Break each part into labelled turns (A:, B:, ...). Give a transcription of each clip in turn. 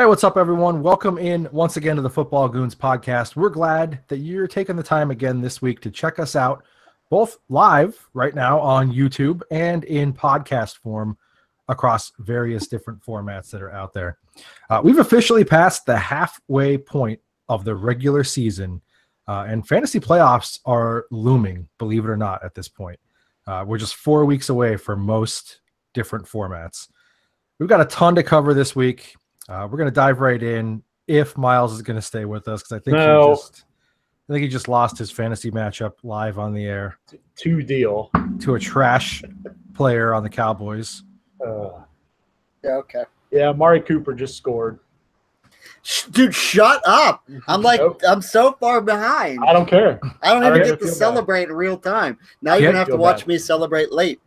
A: Hey, what's up, everyone? Welcome in once again to the Football Goons podcast. We're glad that you're taking the time again this week to check us out, both live right now on YouTube and in podcast form across various different formats that are out there. We've officially passed the halfway point of the regular season, and fantasy playoffs are looming, believe it or not, at this point. We're just 4 weeks away for most different formats. We've got a ton to cover this week. We're going to dive right in if Miles is going to stay with us, because I think he just lost his fantasy matchup live on the air.
B: To
A: a trash player on the Cowboys.
C: Yeah, okay.
B: Yeah, Amari Cooper just scored.
C: Dude, shut up. I'm so far behind.
B: I don't care.
C: I don't even get to celebrate in real time. Now you're going to have to watch me celebrate late.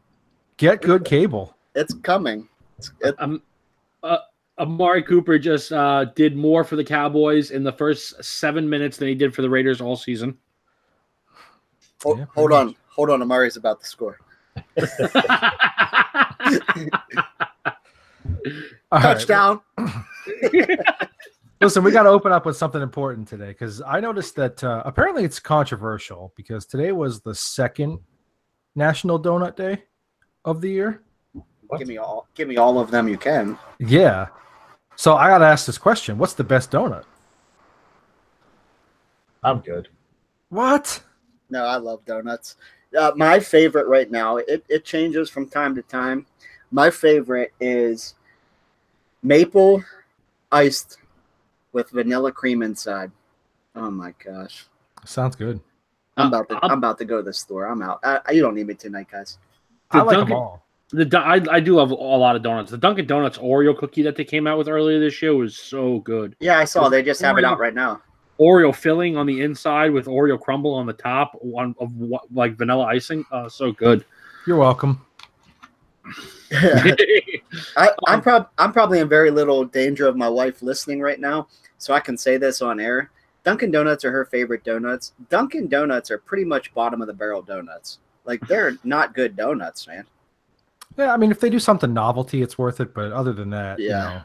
A: Get good cable.
C: It's coming.
D: Amari Cooper just did more for the Cowboys in the first 7 minutes than he did for the Raiders all season.
C: Hold on. Amari's about to score. Touchdown.
A: Listen, we got to open up with something important today, because I noticed that apparently it's controversial because today was the second National Donut Day of the year.
C: What? Give me all of them you can.
A: Yeah. So I got to ask this question. What's the best donut?
B: I'm good.
A: What?
C: No, I love donuts. My favorite right now, it changes from time to time. My favorite is maple iced with vanilla cream inside. Oh my gosh.
A: Sounds good.
C: I'm about to go to the store. I'm out. You don't need me tonight, guys.
A: I like them all.
D: I do love a lot of donuts. The Dunkin' Donuts Oreo cookie that they came out with earlier this year was so good.
C: Yeah, I saw. They just have it out right now.
D: Oreo filling on the inside with Oreo crumble on the top of like vanilla icing. So good.
A: You're welcome.
C: I'm probably in very little danger of my wife listening right now, so I can say this on air. Dunkin' Donuts are her favorite donuts. Dunkin' Donuts are pretty much bottom of the barrel donuts. Like, they're not good donuts, man.
A: Yeah, I mean, if they do something novelty, it's worth it. But other than that,
C: yeah.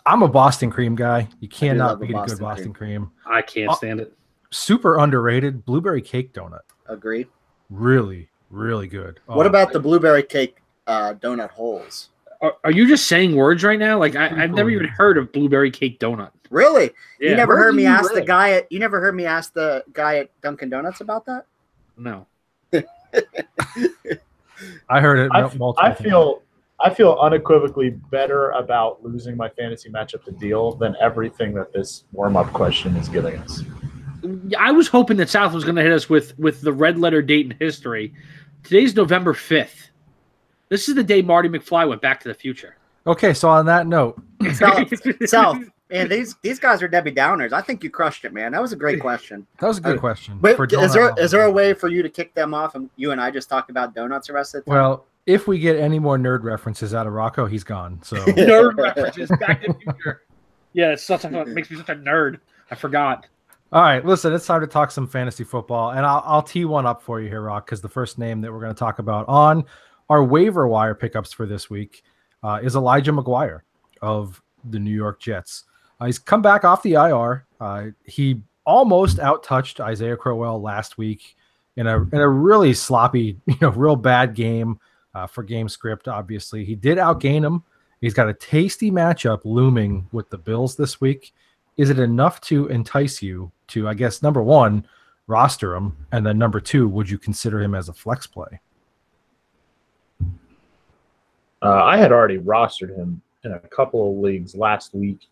A: I'm a Boston cream guy. You cannot beat a good Boston cream.
D: I can't stand it.
A: Super underrated blueberry cake donut.
C: Agreed.
A: Really, really good.
C: What about the blueberry cake donut holes?
D: Are you just saying words right now? Like I've never even heard of blueberry cake donut.
C: Really?
D: Yeah.
C: You never heard me ask the guy at Dunkin' Donuts about that?
D: No.
A: I heard it multiple times.
B: I feel unequivocally better about losing my fantasy matchup to Deal than everything that this warm-up question is giving us.
D: I was hoping that South was going to hit us with the red letter date in history. Today's November 5th. This is the day Marty McFly went back to the future.
A: Okay, so on that note.
C: South, man, these guys are Debbie Downers. I think you crushed it, man. That was a great question.
A: That was a good question.
C: But is there a way for you to kick them off and you and I just talk about donuts the rest of the time?
A: Well, if we get any more nerd references out of Rocco, he's gone. So
D: nerd references back to the future. Yeah, it makes me such a nerd. I forgot.
A: All right, listen, it's time to talk some fantasy football, and I'll tee one up for you here, Rock, because the first name that we're going to talk about on our waiver wire pickups for this week is Elijah McGuire of the New York Jets. He's come back off the IR. He almost outtouched Isaiah Crowell last week in a really sloppy, real bad game for game script. Obviously, he did outgain him. He's got a tasty matchup looming with the Bills this week. Is it enough to entice you to, I guess, number one, roster him, and then number two, would you consider him as a flex play?
B: I had already rostered him in a couple of leagues last week.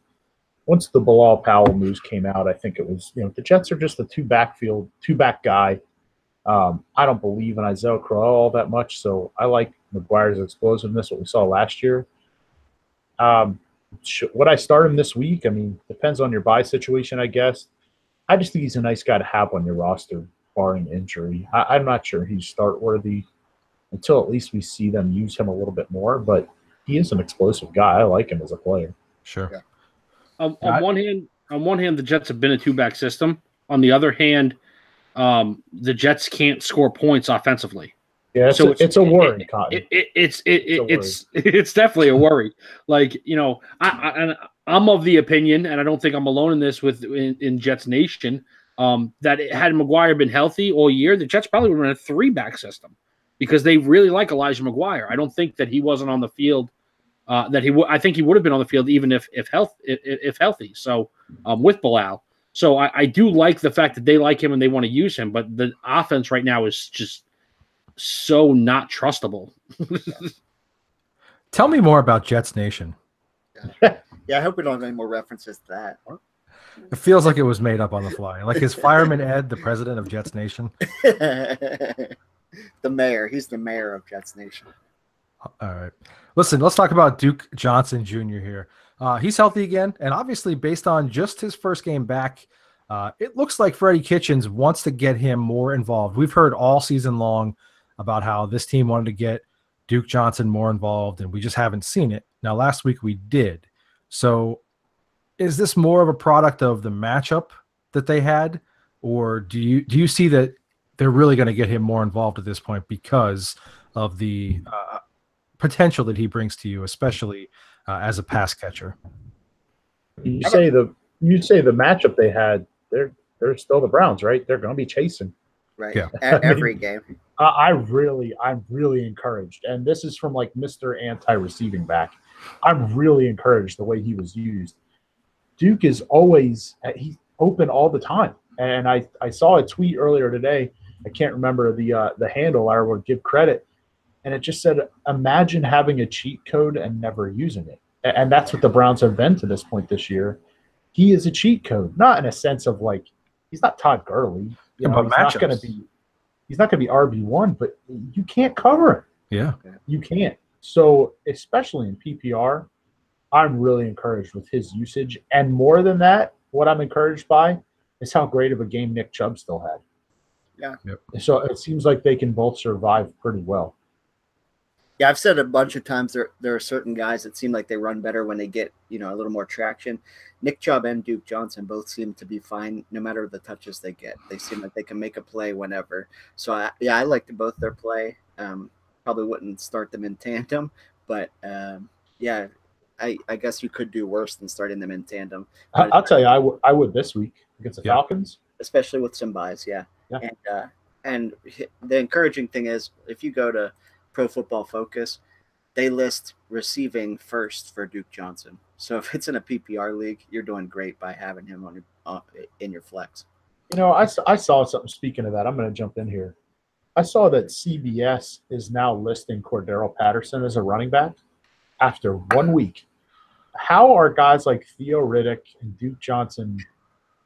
B: Once the Bilal Powell news came out, I think it was, the Jets are just a two-back guy. I don't believe in Isaiah Crowell all that much, so I like McGuire's explosiveness, what we saw last year. Would I start him this week? I mean, depends on your buy situation, I guess. I just think he's a nice guy to have on your roster, barring injury. I'm not sure he's start-worthy until at least we see them use him a little bit more, but he is an explosive guy. I like him as a player.
A: Sure.
C: Yeah.
D: On one hand, the Jets have been a two-back system. On the other hand, the Jets can't score points offensively.
B: Yeah, it's a worry, Cotton.
D: It's definitely a worry. Like, I'm of the opinion, and I don't think I'm alone in this in Jets Nation, that had McGuire been healthy all year, the Jets probably would run a 3-back system because they really like Elijah McGuire. I don't think that he wasn't on the field. I think he would have been on the field even if healthy. So with Bilal, so I do like the fact that they like him and they want to use him, but the offense right now is just so not trustable.
A: Tell me more about Jets Nation.
C: Yeah, I hope we don't have any more references to that.
A: It feels like it was made up on the fly. Like, is Fireman Ed the president of Jets Nation?
C: The mayor. He's the mayor of Jets Nation.
A: All right. Listen, let's talk about Duke Johnson Jr. here. He's healthy again, and obviously based on just his first game back, it looks like Freddie Kitchens wants to get him more involved. We've heard all season long about how this team wanted to get Duke Johnson more involved, and we just haven't seen it. Now, last week we did. So is this more of a product of the matchup that they had, or do you see that they're really going to get him more involved at this point because of the potential that he brings to you, especially as a pass catcher?
B: You say the matchup they had, they're still the Browns, right? They're going to be chasing.
C: Right.
A: Yeah.
C: Every game.
B: I'm really encouraged. And this is from like Mr. Anti-receiving back. I'm really encouraged the way he was used. Duke is always he's open all the time. And I saw a tweet earlier today. I can't remember the handle. I would give credit. And it just said, imagine having a cheat code and never using it. And that's what the Browns have been to this point this year. He is a cheat code, not in a sense of like he's not Todd Gurley. He's not going to be RB1, but you can't cover him.
A: Yeah,
B: you can't. So especially in PPR, I'm really encouraged with his usage. And more than that, what I'm encouraged by is how great of a game Nick Chubb still had.
C: Yeah.
A: Yep.
B: So it seems like they can both survive pretty well.
C: Yeah, I've said a bunch of times there are certain guys that seem like they run better when they get, a little more traction. Nick Chubb and Duke Johnson both seem to be fine no matter the touches they get. They seem like they can make a play whenever. So, I like both their play. Probably wouldn't start them in tandem, but, I guess you could do worse than starting them in tandem.
B: I'll tell you, I would this week against the Falcons.
C: Especially with some buys, yeah. And the encouraging thing is if you go to Pro Football Focus, they list receiving first for Duke Johnson. So if it's in a PPR league, you're doing great by having him in your flex.
B: I saw something. Speaking of that, I'm going to jump in here. I saw that CBS is now listing Cordero Patterson as a running back after 1 week. How are guys like Theo Riddick and Duke Johnson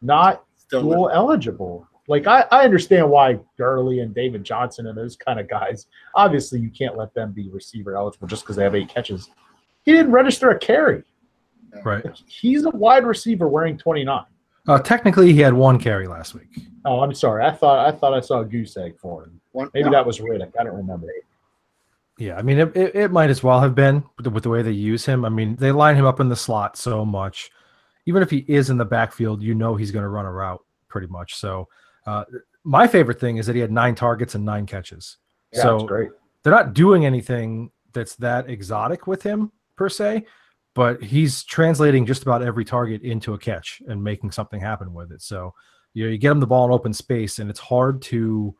B: not dual eligible? Like, I understand why Gurley and David Johnson and those kind of guys, obviously you can't let them be receiver eligible just because they have 8 catches. He didn't register a carry.
A: Right.
B: He's a wide receiver wearing 29.
A: Technically, he had 1 carry last week.
B: Oh, I'm sorry. I thought I saw a goose egg for him. Maybe that was Riddick. I don't remember.
A: Yeah, I mean, it might as well have been with the way they use him. I mean, they line him up in the slot so much. Even if he is in the backfield, he's going to run a route pretty much. So my favorite thing is that he had 9 targets and 9 catches.
B: Yeah,
A: so
B: that's great.
A: They're not doing anything that's that exotic with him per se, but he's translating just about every target into a catch and making something happen with it. So you get him the ball in open space, and it's hard to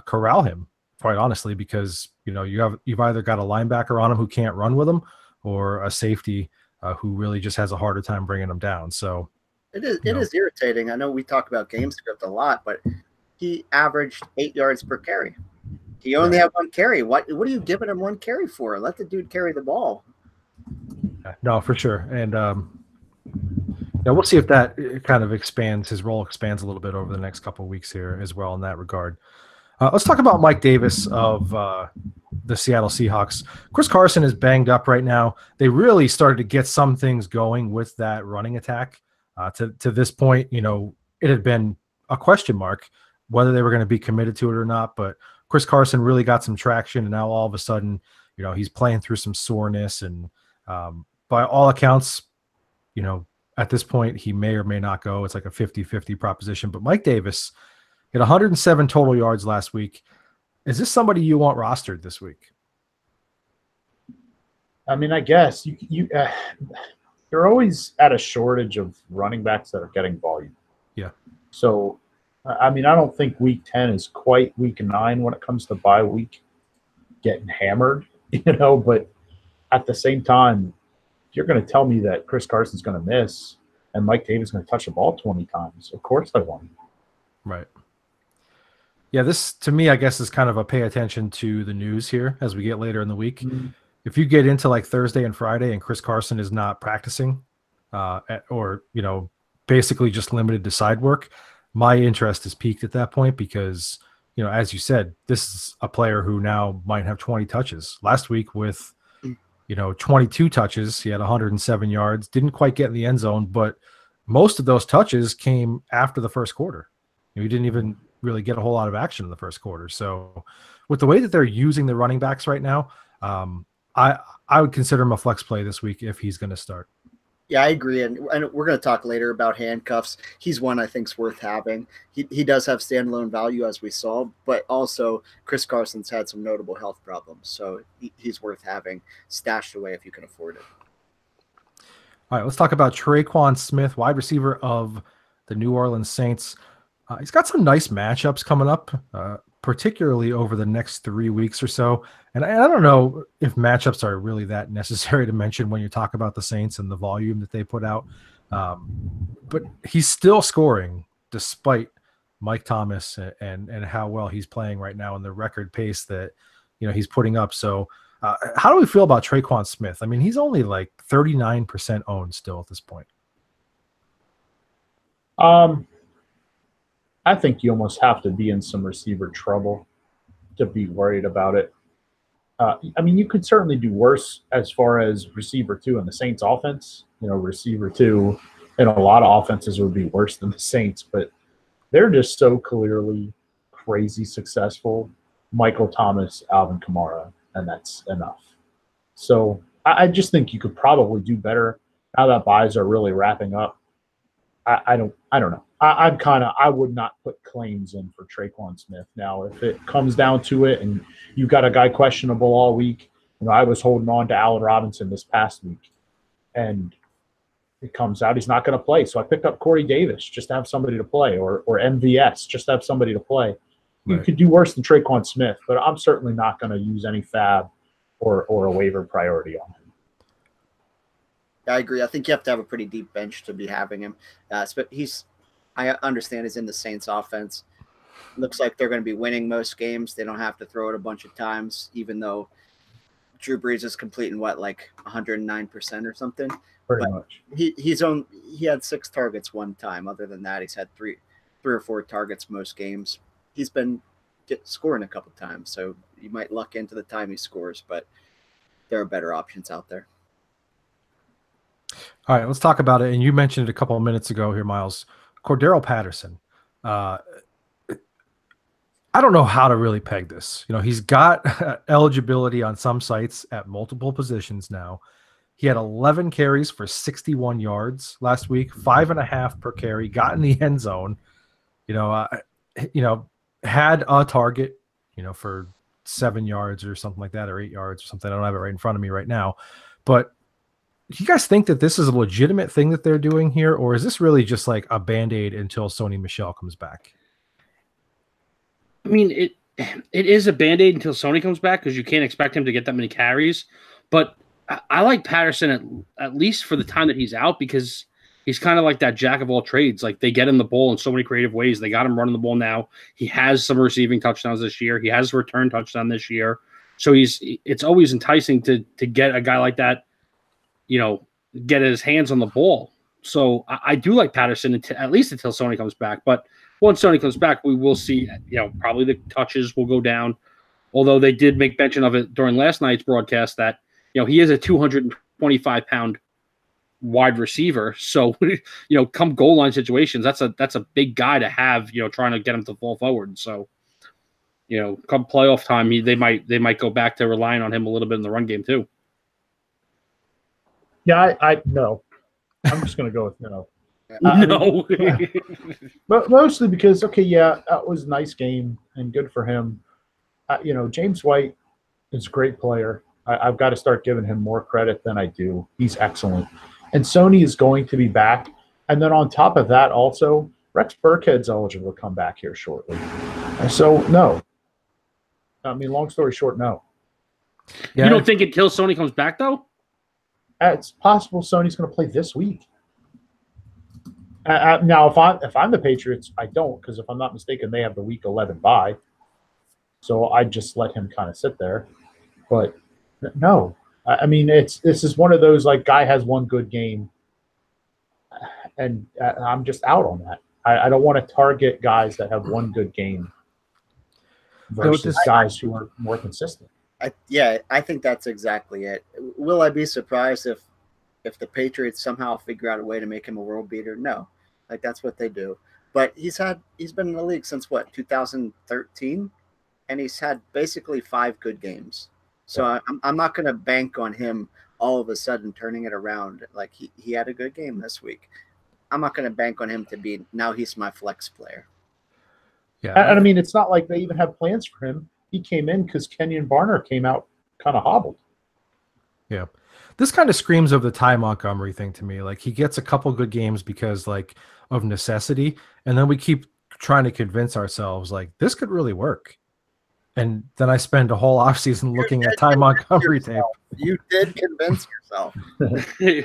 A: corral him, quite honestly, because you've either got a linebacker on him who can't run with him, or a safety who really just has a harder time bringing him down. So
C: it is irritating. I know we talk about game script a lot, but he averaged 8 yards per carry. He only had 1 carry. What are you giving him 1 carry for? Let the dude carry the ball.
A: No, for sure. And we'll see if that kind of his role expands a little bit over the next couple of weeks here as well in that regard. Let's talk about Mike Davis of the Seattle Seahawks. Chris Carson is banged up right now. They really started to get some things going with that running attack. To this point, it had been a question mark whether they were going to be committed to it or not. But Chris Carson really got some traction, and now all of a sudden, he's playing through some soreness. And by all accounts, at this point, he may or may not go. It's like a 50-50 proposition. But Mike Davis hit 107 total yards last week. Is this somebody you want rostered this week?
B: I mean, I guess you the you're always at a shortage of running backs that are getting volume.
A: Yeah.
B: So, I mean, I don't think week 10 is quite week 9 when it comes to bye week getting hammered, but at the same time, if you're going to tell me that Chris Carson's going to miss and Mike Davis is going to touch the ball 20 times, of course I want him.
A: Right. Yeah, this to me, I guess, is kind of a pay attention to the news here as we get later in the week. Mm-hmm. If you get into like Thursday and Friday and Chris Carson is not practicing or, basically just limited to side work, my interest is peaked at that point because, as you said, this is a player who now might have 20 touches. Last week with, 22 touches, he had 107 yards, didn't quite get in the end zone, but most of those touches came after the first quarter. He didn't even really get a whole lot of action in the first quarter. So with the way that they're using the running backs right now, I would consider him a flex play this week if he's going to start.
C: Yeah, I agree. And we're going to talk later about handcuffs. He's one I think is worth having. He does have standalone value, as we saw, but also Chris Carson's had some notable health problems. So he's worth having stashed away if you can afford it.
A: All right, let's talk about Tre'Quan Smith, wide receiver of the New Orleans Saints. He's got some nice matchups coming up, particularly over the next 3 weeks or so. And I don't know if matchups are really that necessary to mention when you talk about the Saints and the volume that they put out. But he's still scoring despite Mike Thomas and how well he's playing right now and the record pace that he's putting up. So how do we feel about Tre'Quan Smith? I mean, he's only like 39% owned still at this point.
B: I think you almost have to be in some receiver trouble to be worried about it. I mean, you could certainly do worse as far as receiver 2 in the Saints offense. Receiver 2 in a lot of offenses would be worse than the Saints, but they're just so clearly crazy successful. Michael Thomas, Alvin Kamara, and that's enough. So I just think you could probably do better now that buys are really wrapping up. I don't know. I would not put claims in for Tre'Quan Smith. Now, if it comes down to it and you've got a guy questionable all week, I was holding on to Allen Robinson this past week, and it comes out he's not going to play. So I picked up Corey Davis just to have somebody to play, or MVS just to have somebody to play. You could do worse than Tre'Quan Smith, but I'm certainly not going to use any fab or a waiver priority on him.
C: I agree. I think you have to have a pretty deep bench to be having him. But I understand he's in the Saints offense. Looks like they're going to be winning most games. They don't have to throw it a bunch of times, even though Drew Brees is completing like 109% or something.
B: Pretty much.
C: He had 6 targets one time. Other than that, he's had three or 4 targets most games. He's been scoring a couple times, so you might luck into the time he scores, but there are better options out there.
A: All right, let's talk about it. And you mentioned it a couple of minutes ago here, Miles. Cordero Patterson. I don't know how to really peg this. He's got eligibility on some sites at multiple positions now. He had 11 carries for 61 yards last week, 5.5 per carry, got in the end zone. Had a target, for 7 yards or something like that, or 8 yards or something. I don't have it right in front of me right now. But do you guys think that this is a legitimate thing that they're doing here, or is this really just like a Band-Aid until Sony Michel comes back?
D: I mean, it is a Band-Aid until Sony comes back because you can't expect him to get that many carries. But I like Patterson at least for the time that he's out because he's kind of like that jack of all trades. Like they get him the ball in so many creative ways. They got him running the ball now. He has some receiving touchdowns this year. He has a return touchdown this year. So it's always enticing to get a guy like that, get his hands on the ball. So I do like Patterson at least until Sony comes back. But once Sony comes back, we will see, probably the touches will go down. Although they did make mention of it during last night's broadcast that, he is a 225-pound wide receiver. So, come goal line situations, that's a big guy to have, trying to get him to fall forward. So, come playoff time, they might go back to relying on him a little bit in the run game too.
B: Yeah, I no. I'm just going to go with no.
D: No.
B: But mostly because, that was a nice game and good for him. James White is a great player. I've got to start giving him more credit than I do. He's excellent. And Sony is going to be back. And then on top of that, also, Rex Burkhead's eligible to come back here shortly. And so, no. I mean, long story short, no.
D: Yeah. You don't think until Sony comes back, though?
B: It's possible Sony's going to play this week. Now, if I'm the Patriots, I don't, because if I'm not mistaken, they have the Week 11 bye. So I just let him kind of sit there. But no, I mean, this is one of those, like, guy has one good game, and I'm just out on that. I don't want to target guys that have one good game versus guys who are more consistent.
C: I think that's exactly it. Will I be surprised if the Patriots somehow figure out a way to make him a world beater? No, like that's what they do. But he's been in the league since what, 2013, and he's had basically 5 good games. So I'm not going to bank on him all of a sudden turning it around. Like he had a good game this week. I'm not going to bank on him to be now he's my flex player.
B: Yeah, and I mean it's not like they even have plans for him. He came in because Kenyon Barner came out kind of hobbled.
A: Yeah. This kind of screams of the Ty Montgomery thing to me. Like he gets a couple good games because like of necessity, and then we keep trying to convince ourselves like this could really work. And then I spend a whole offseason looking at Ty Montgomery tape.
C: You did convince yourself.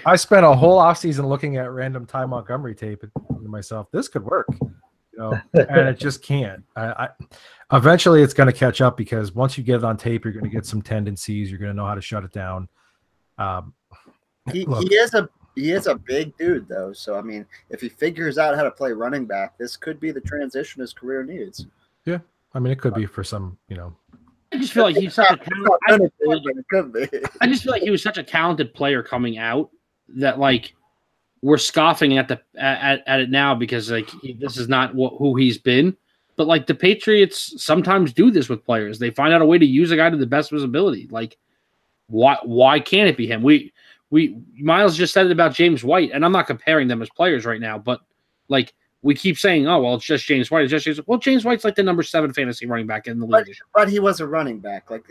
A: I spent a whole offseason looking at random Ty Montgomery tape and thinking to myself, this could work. You know, and it just can't. Eventually it's going to catch up because once you get it on tape, you're going to get some tendencies. You're going to know how to shut it down.
C: He is a big dude though. So, I mean, if he figures out how to play running back, this could be the transition his career needs.
A: Yeah. I mean, it could be for some, you know.
D: I just feel like he's such a talented. I just feel like he was such a talented player coming out that like we're scoffing at it now because like this is not who he's been. But like the Patriots sometimes do this with players. They find out a way to use a guy to the best of his ability. Like why can't it be him? We Miles just said it about James White, and I'm not comparing them as players right now, but like. We keep saying, "Oh, well, it's just James White." It's just James. Well, James White's like the number 7 fantasy running back in the league.
C: But he was a running back. Like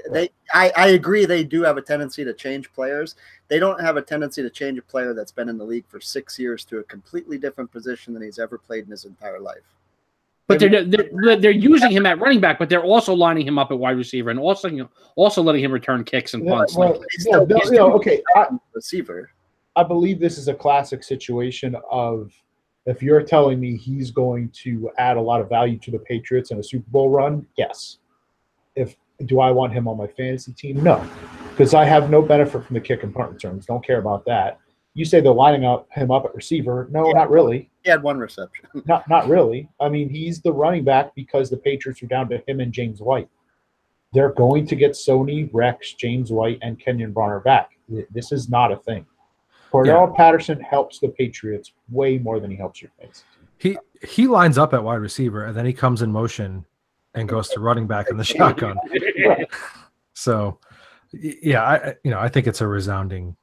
C: I agree, they do have a tendency to change players. They don't have a tendency to change a player that's been in the league for 6 years to a completely different position than he's ever played in his entire life.
D: But they're using him at running back, but they're also lining him up at wide receiver and also letting him return kicks and punts.
C: Receiver.
B: I believe this is a classic situation of. If you're telling me he's going to add a lot of value to the Patriots in a Super Bowl run, yes. Do I want him on my fantasy team? No, because I have no benefit from the kick and punt returns. Don't care about that. You say they're lining him up at receiver. No, not really.
C: He had 1 reception.
B: Not really. I mean, he's the running back because the Patriots are down to him and James White. They're going to get Sony, Rex, James White, and Kenyon Barner back. This is not a thing. Cordell Patterson helps the Patriots way more than he helps your fantasy.
A: He lines up at wide receiver and then he comes in motion and goes to running back in the shotgun. So, yeah, I think it's a resounding,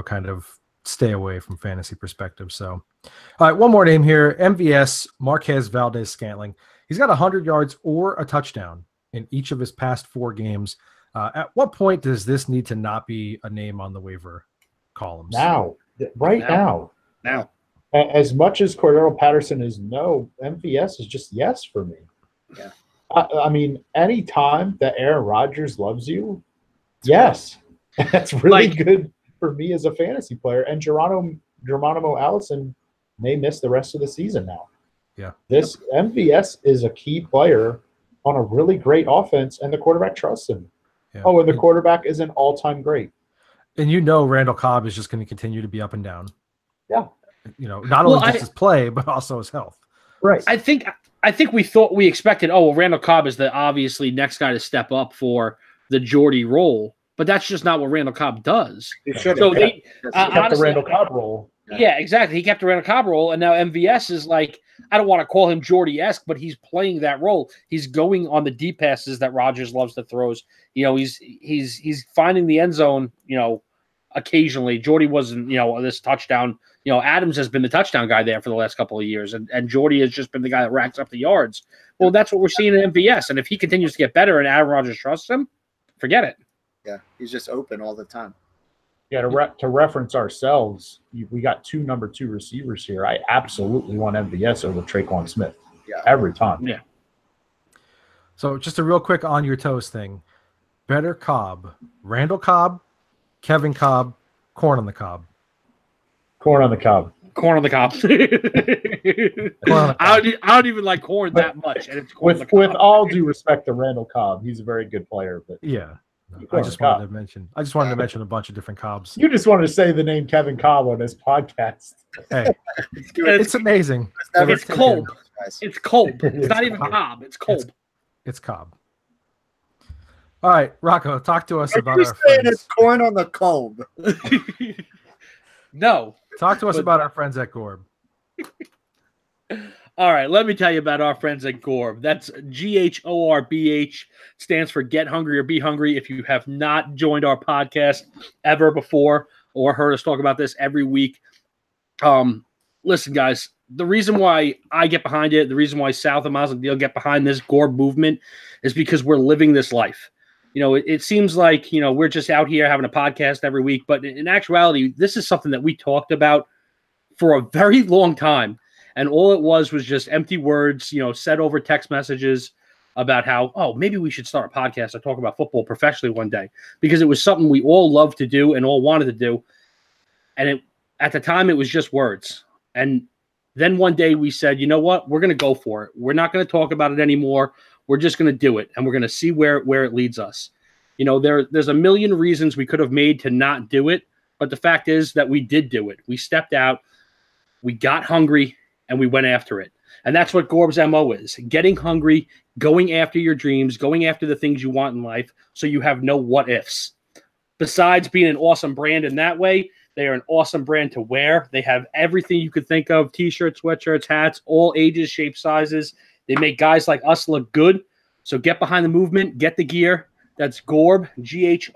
A: kind of stay away from fantasy perspective. So, all right, one more name here, MVS Marquez Valdez-Scantling. He's got 100 yards or a touchdown in each of his past 4 games. At what point does this need to not be a name on the waiver columns?
B: Now. As much as Cordell Patterson is no, MVS is just yes for me.
C: Yeah.
B: I mean, any time that Aaron Rodgers loves you, yes, that's really good for me as a fantasy player. And Geronimo Allison may miss the rest of the season now.
A: Yeah.
B: This MVS is a key player on a really great offense, and the quarterback trusts him. Yeah. Oh, and the quarterback is an all-time great.
A: And Randall Cobb is just going to continue to be up and down.
B: Yeah.
A: Not only just his play, but also his health.
B: Right.
D: I think we expected, Randall Cobb is the obviously next guy to step up for the Jordy role, but that's just not what Randall Cobb does.
B: He kept the Randall Cobb role.
D: Yeah, exactly. He kept the Randall Cobb role, and now MVS is like, I don't want to call him Jordy-esque, but he's playing that role. He's going on the deep passes that Rodgers loves to throw. He's finding the end zone, occasionally. Jordy wasn't, this touchdown. Adams has been the touchdown guy there for the last couple of years, and Jordy has just been the guy that racks up the yards. Well, that's what we're seeing in MVS, and if he continues to get better and Aaron Rodgers trusts him, forget it.
C: Yeah, he's just open all the time.
B: Yeah, to reference ourselves, we got 2 number 2 receivers here. I absolutely want MVS over Traquan Smith.
C: Yeah.
B: Every time.
D: Yeah.
A: So just a real quick on your toes thing. Better Cobb, Randall Cobb, Kevin Cobb, corn on the cob.
B: Corn on the cob.
D: Corn on the cob. I don't even like corn that much, and it's corn
B: with all due respect to Randall Cobb, he's a very good player, but
A: yeah. I just wanted to mention a bunch of different Cobbs.
B: You just wanted to say the name Kevin Cobb on this podcast.
A: Hey, it's amazing.
D: It's Kolb. It's Kolb. It's not even Cobb. It's Kolb.
A: It's Cobb. All right, Rocco, talk to us about our
C: friends.
A: It's
C: corn on the cob.
D: No.
A: Talk to us about our friends at Gorb.
D: All right, let me tell you about our friends at Gorb. That's GHORBH. Stands for Get Hungry or Be Hungry. If you have not joined our podcast ever before or heard us talk about this every week, listen, guys, the reason why I get behind it, the reason why South and Miles and Deal get behind this Gorb movement is because we're living this life. You know, it seems like, you know, we're just out here having a podcast every week, but in actuality, this is something that we talked about for a very long time. And all it was just empty words, you know, said over text messages about how, oh, maybe we should start a podcast and talk about football professionally one day, because it was something we all loved to do and all wanted to do. And at the time, it was just words. And then one day we said, you know what, we're going to go for it. We're not going to talk about it anymore. We're just going to do it, and we're going to see where it leads us. You know, there's a million reasons we could have made to not do it, but the fact is that we did do it. We stepped out, we got hungry, and we went after it. And that's what Gorb's MO is: getting hungry, going after your dreams, going after the things you want in life, so you have no what ifs. Besides being an awesome brand in that way, they are an awesome brand to wear. They have everything you could think of: t-shirts, sweatshirts, hats, all ages, shapes, sizes. They make guys like us look good. So get behind the movement, get the gear. That's Gorb, GHORBH.com.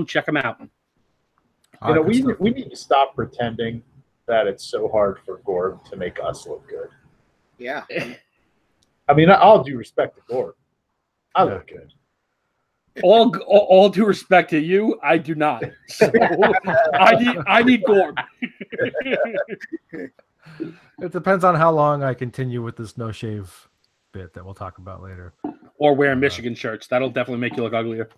D: Check them out.
B: You know, we need to stop pretending that it's so hard for Gorb to make us look good.
C: Yeah.
B: I mean, all due respect to Gorb, I look good.
D: All due respect to you, I do not. So I need Gorb.
A: It depends on how long I continue with this no shave bit that we'll talk about later.
D: Or wearing Michigan shirts. That'll definitely make you look uglier.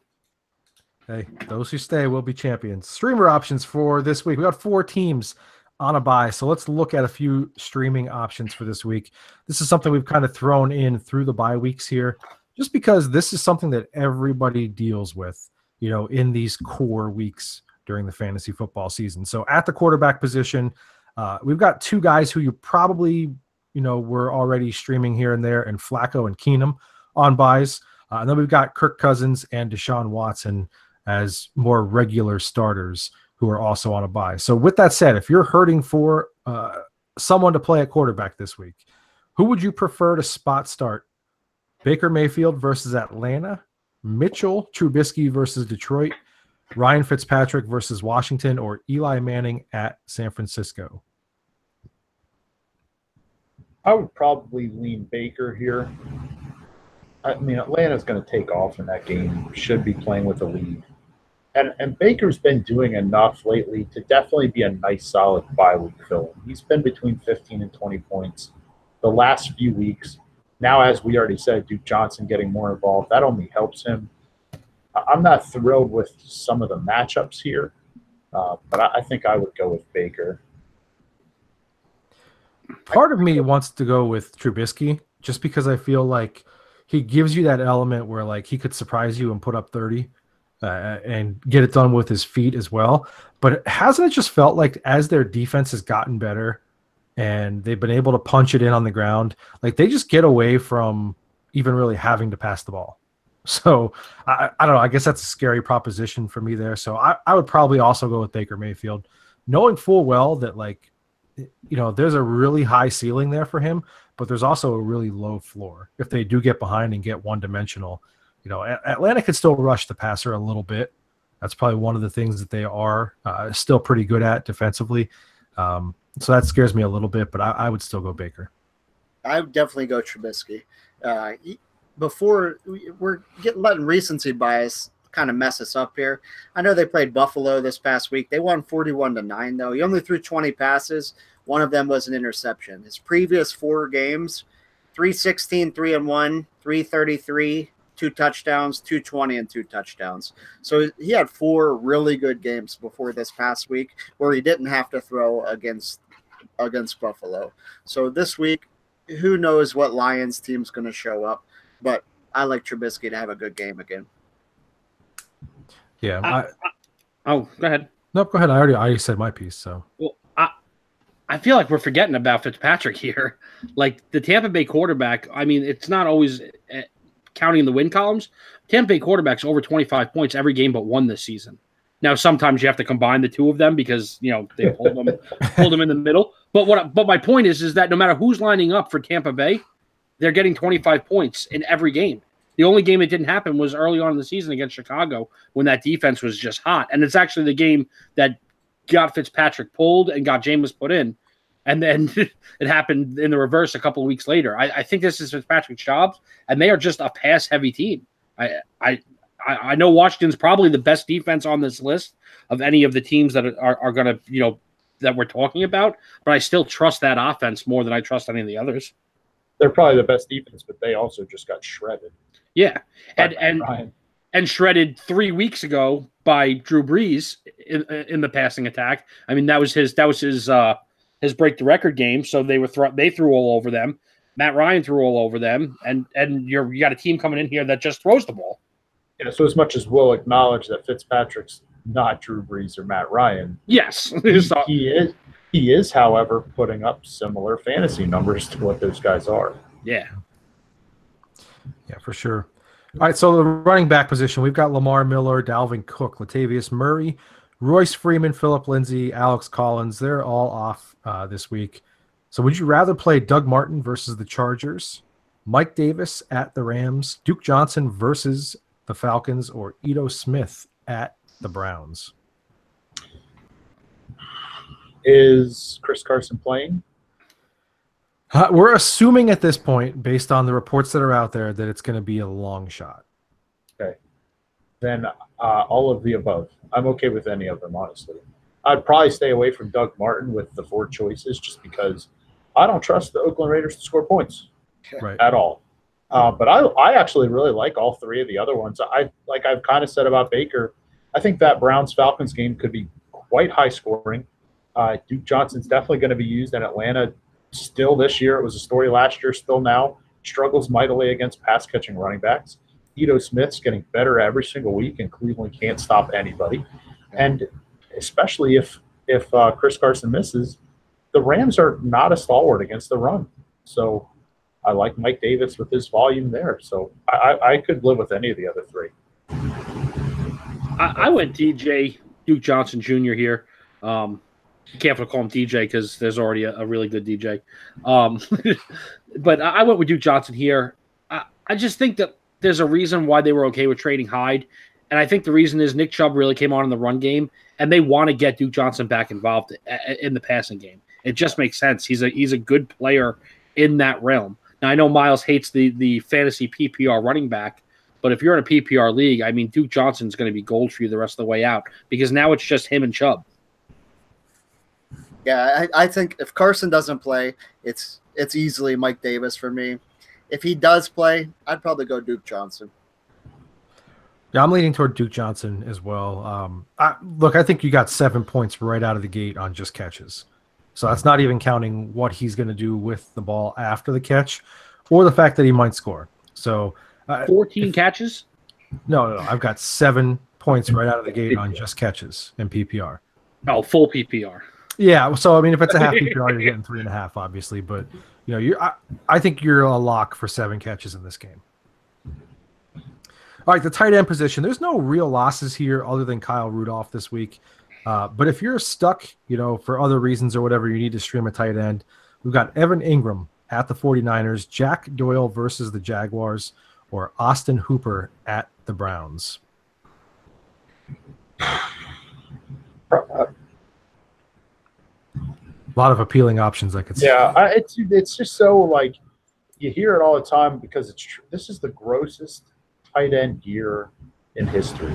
A: Hey, those who stay will be champions. Streamer options for this week. We got 4 teams on a bye, so let's look at a few streaming options for this week. This is something we've kind of thrown in through the bye weeks here, just because this is something that everybody deals with, you know, in these core weeks during the fantasy football season. So at the quarterback position, we've got 2 guys who you probably, you know, were already streaming here and there, and Flacco and Keenum on buys. And then we've got Kirk Cousins and Deshaun Watson as more regular starters who are also on a buy. So with that said, if you're hurting for someone to play at quarterback this week, who would you prefer to spot start? Baker Mayfield versus Atlanta, Mitchell Trubisky versus Detroit, Ryan Fitzpatrick versus Washington, or Eli Manning at San Francisco?
B: I would probably lean Baker here. I mean, Atlanta's going to take off in that game, should be playing with the lead. And Baker's been doing enough lately to definitely be a nice, solid bye-week fill. He's been between 15 and 20 points the last few weeks. Now, as we already said, Duke Johnson getting more involved, that only helps him. I'm not thrilled with some of the matchups here, but I think I would go with Baker.
A: Part of me wants to go with Trubisky just because I feel like he gives you that element where, like, he could surprise you and put up 30 and get it done with his feet as well. But hasn't it just felt like as their defense has gotten better and they've been able to punch it in on the ground, like they just get away from even really having to pass the ball? So I don't know. I guess that's a scary proposition for me there. So I would probably also go with Baker Mayfield, knowing full well that, like, you know, there's a really high ceiling there for him, but there's also a really low floor. If they do get behind and get one-dimensional, you know, Atlanta could still rush the passer a little bit. That's probably one of the things that they are still pretty good at defensively. So that scares me a little bit, but I would still go Baker.
C: I would definitely go Trubisky. Before we're letting recency bias kind of mess us up here. I know they played Buffalo this past week. They won 41-9, though. He only threw 20 passes. One of them was an interception. His previous 4 games, 316, 3-1, 333, 2 touchdowns, 220, and 2 touchdowns. So he had 4 really good games before this past week where he didn't have to throw against Buffalo. So this week, who knows what Lions team's going to show up, but I like Trubisky to have a good game again.
A: Yeah.
D: Go ahead.
A: Nope, go ahead. I already said my piece. So.
D: Well, I feel like we're forgetting about Fitzpatrick here. Like the Tampa Bay quarterback, I mean, it's not always counting in the win columns. Tampa Bay quarterback's over 25 points every game but one this season. Now, sometimes you have to combine the two of them because, they pulled them in the middle. But my point is that no matter who's lining up for Tampa Bay, they're getting 25 points in every game. The only game it didn't happen was early on in the season against Chicago when that defense was just hot. And it's actually the game that got Fitzpatrick pulled and got Jameis put in. And then it happened in the reverse a couple of weeks later. I think this is Fitzpatrick's job, and they are just a pass-heavy team. I know Washington's probably the best defense on this list of any of the teams that are going to, that we're talking about, but I still trust that offense more than I trust any of the others.
B: They're probably the best defense, but they also just got shredded.
D: Yeah, and shredded 3 weeks ago by Drew Brees in the passing attack. I mean, that was his break the record game. So they threw all over them. Matt Ryan threw all over them, and you got a team coming in here that just throws the ball.
B: Yeah. So as much as we'll acknowledge that Fitzpatrick's not Drew Brees or Matt Ryan,
D: yes,
B: he is, however, putting up similar fantasy numbers to what those guys are.
D: Yeah.
A: Yeah, for sure. All right, so the running back position, we've got Lamar Miller, Dalvin Cook, Latavius Murray, Royce Freeman, Phillip Lindsay, Alex Collins. They're all off this week. So would you rather play Doug Martin versus the Chargers, Mike Davis at the Rams, Duke Johnson versus the Falcons, or Ito Smith at the Browns?
B: Is Chris Carson playing?
A: We're assuming at this point, based on the reports that are out there, that it's going to be a long shot.
B: Okay. Then all of the above. I'm okay with any of them, honestly. I'd probably stay away from Doug Martin with the 4 choices just because I don't trust the Oakland Raiders to score points at all. But I actually really like all 3 of the other ones. Like I've kind of said about Baker, I think that Browns-Falcons game could be quite high scoring. Duke Johnson's definitely going to be used in Atlanta still this year. It was a story last year, still now. Struggles mightily against pass-catching running backs. Ito Smith's getting better every single week, and Cleveland can't stop anybody. And especially if Chris Carson misses, the Rams are not a stalwart against the run. So I like Mike Davis with his volume there. So I could live with any of the other 3.
D: I went DJ, Duke Johnson Jr. here. Careful to call him DJ because there's already a really good DJ. But I went with Duke Johnson here. I just think that there's a reason why they were okay with trading Hyde. And I think the reason is Nick Chubb really came on in the run game, and they want to get Duke Johnson back involved in the passing game. It just makes sense. He's a good player in that realm. Now, I know Miles hates the fantasy PPR running back, but if you're in a PPR league, I mean, Duke Johnson's going to be gold for you the rest of the way out because now it's just him and Chubb.
C: Yeah, I think if Carson doesn't play, it's easily Mike Davis for me. If he does play, I'd probably go Duke Johnson.
A: Yeah, I'm leaning toward Duke Johnson as well. I think you got 7 points right out of the gate on just catches. So that's not even counting what he's going to do with the ball after the catch or the fact that he might score. So
D: 14 catches?
A: No. I've got 7 points right out of the gate on just catches in PPR.
D: Oh, full PPR.
A: Yeah, so I mean, if it's a half PPR, you're getting 3.5, obviously. But I think you're a lock for 7 catches in this game. All right, the tight end position. There's no real losses here other than Kyle Rudolph this week. But if you're stuck, for other reasons or whatever, you need to stream a tight end. We've got Evan Ingram at the 49ers, Jack Doyle versus the Jaguars, or Austin Hooper at the Browns. A lot of appealing options I could see.
B: Yeah, it's just so like you hear it all the time because it's true. This is the grossest tight end year in history.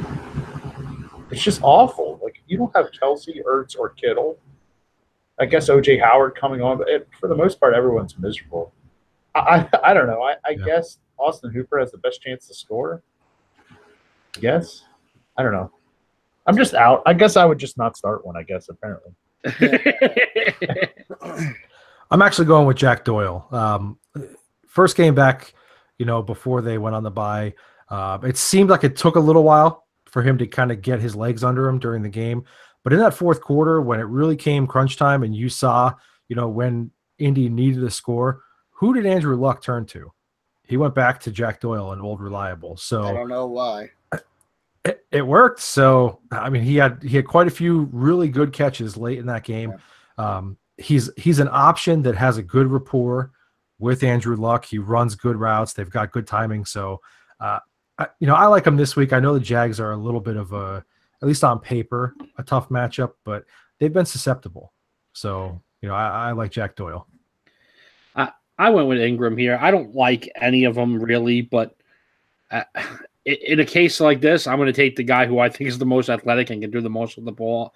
B: It's just awful. Like, you don't have Kelsey, Ertz, or Kittle. I guess O.J. Howard coming on, but for the most part, everyone's miserable. I don't know. I guess Austin Hooper has the best chance to score. I guess. I don't know. I'm just out. I guess I would just not start one, I guess, apparently.
A: I'm actually going with Jack Doyle. First game back, before they went on the bye, it seemed like it took a little while for him to kind of get his legs under him during the game. But in that fourth quarter, when it really came crunch time and you saw, when Indy needed a score, who did Andrew Luck turn to? He went back to Jack Doyle, an old reliable. So
C: I don't know why.
A: It worked. So, I mean, he had quite a few really good catches late in that game. Yeah. He's an option that has a good rapport with Andrew Luck. He runs good routes. They've got good timing. So, I like him this week. I know the Jags are a little bit of at least on paper, a tough matchup, but they've been susceptible. So, I like Jack Doyle.
D: I went with Ingram here. I don't like any of them really, but in a case like this, I'm going to take the guy who I think is the most athletic and can do the most with the ball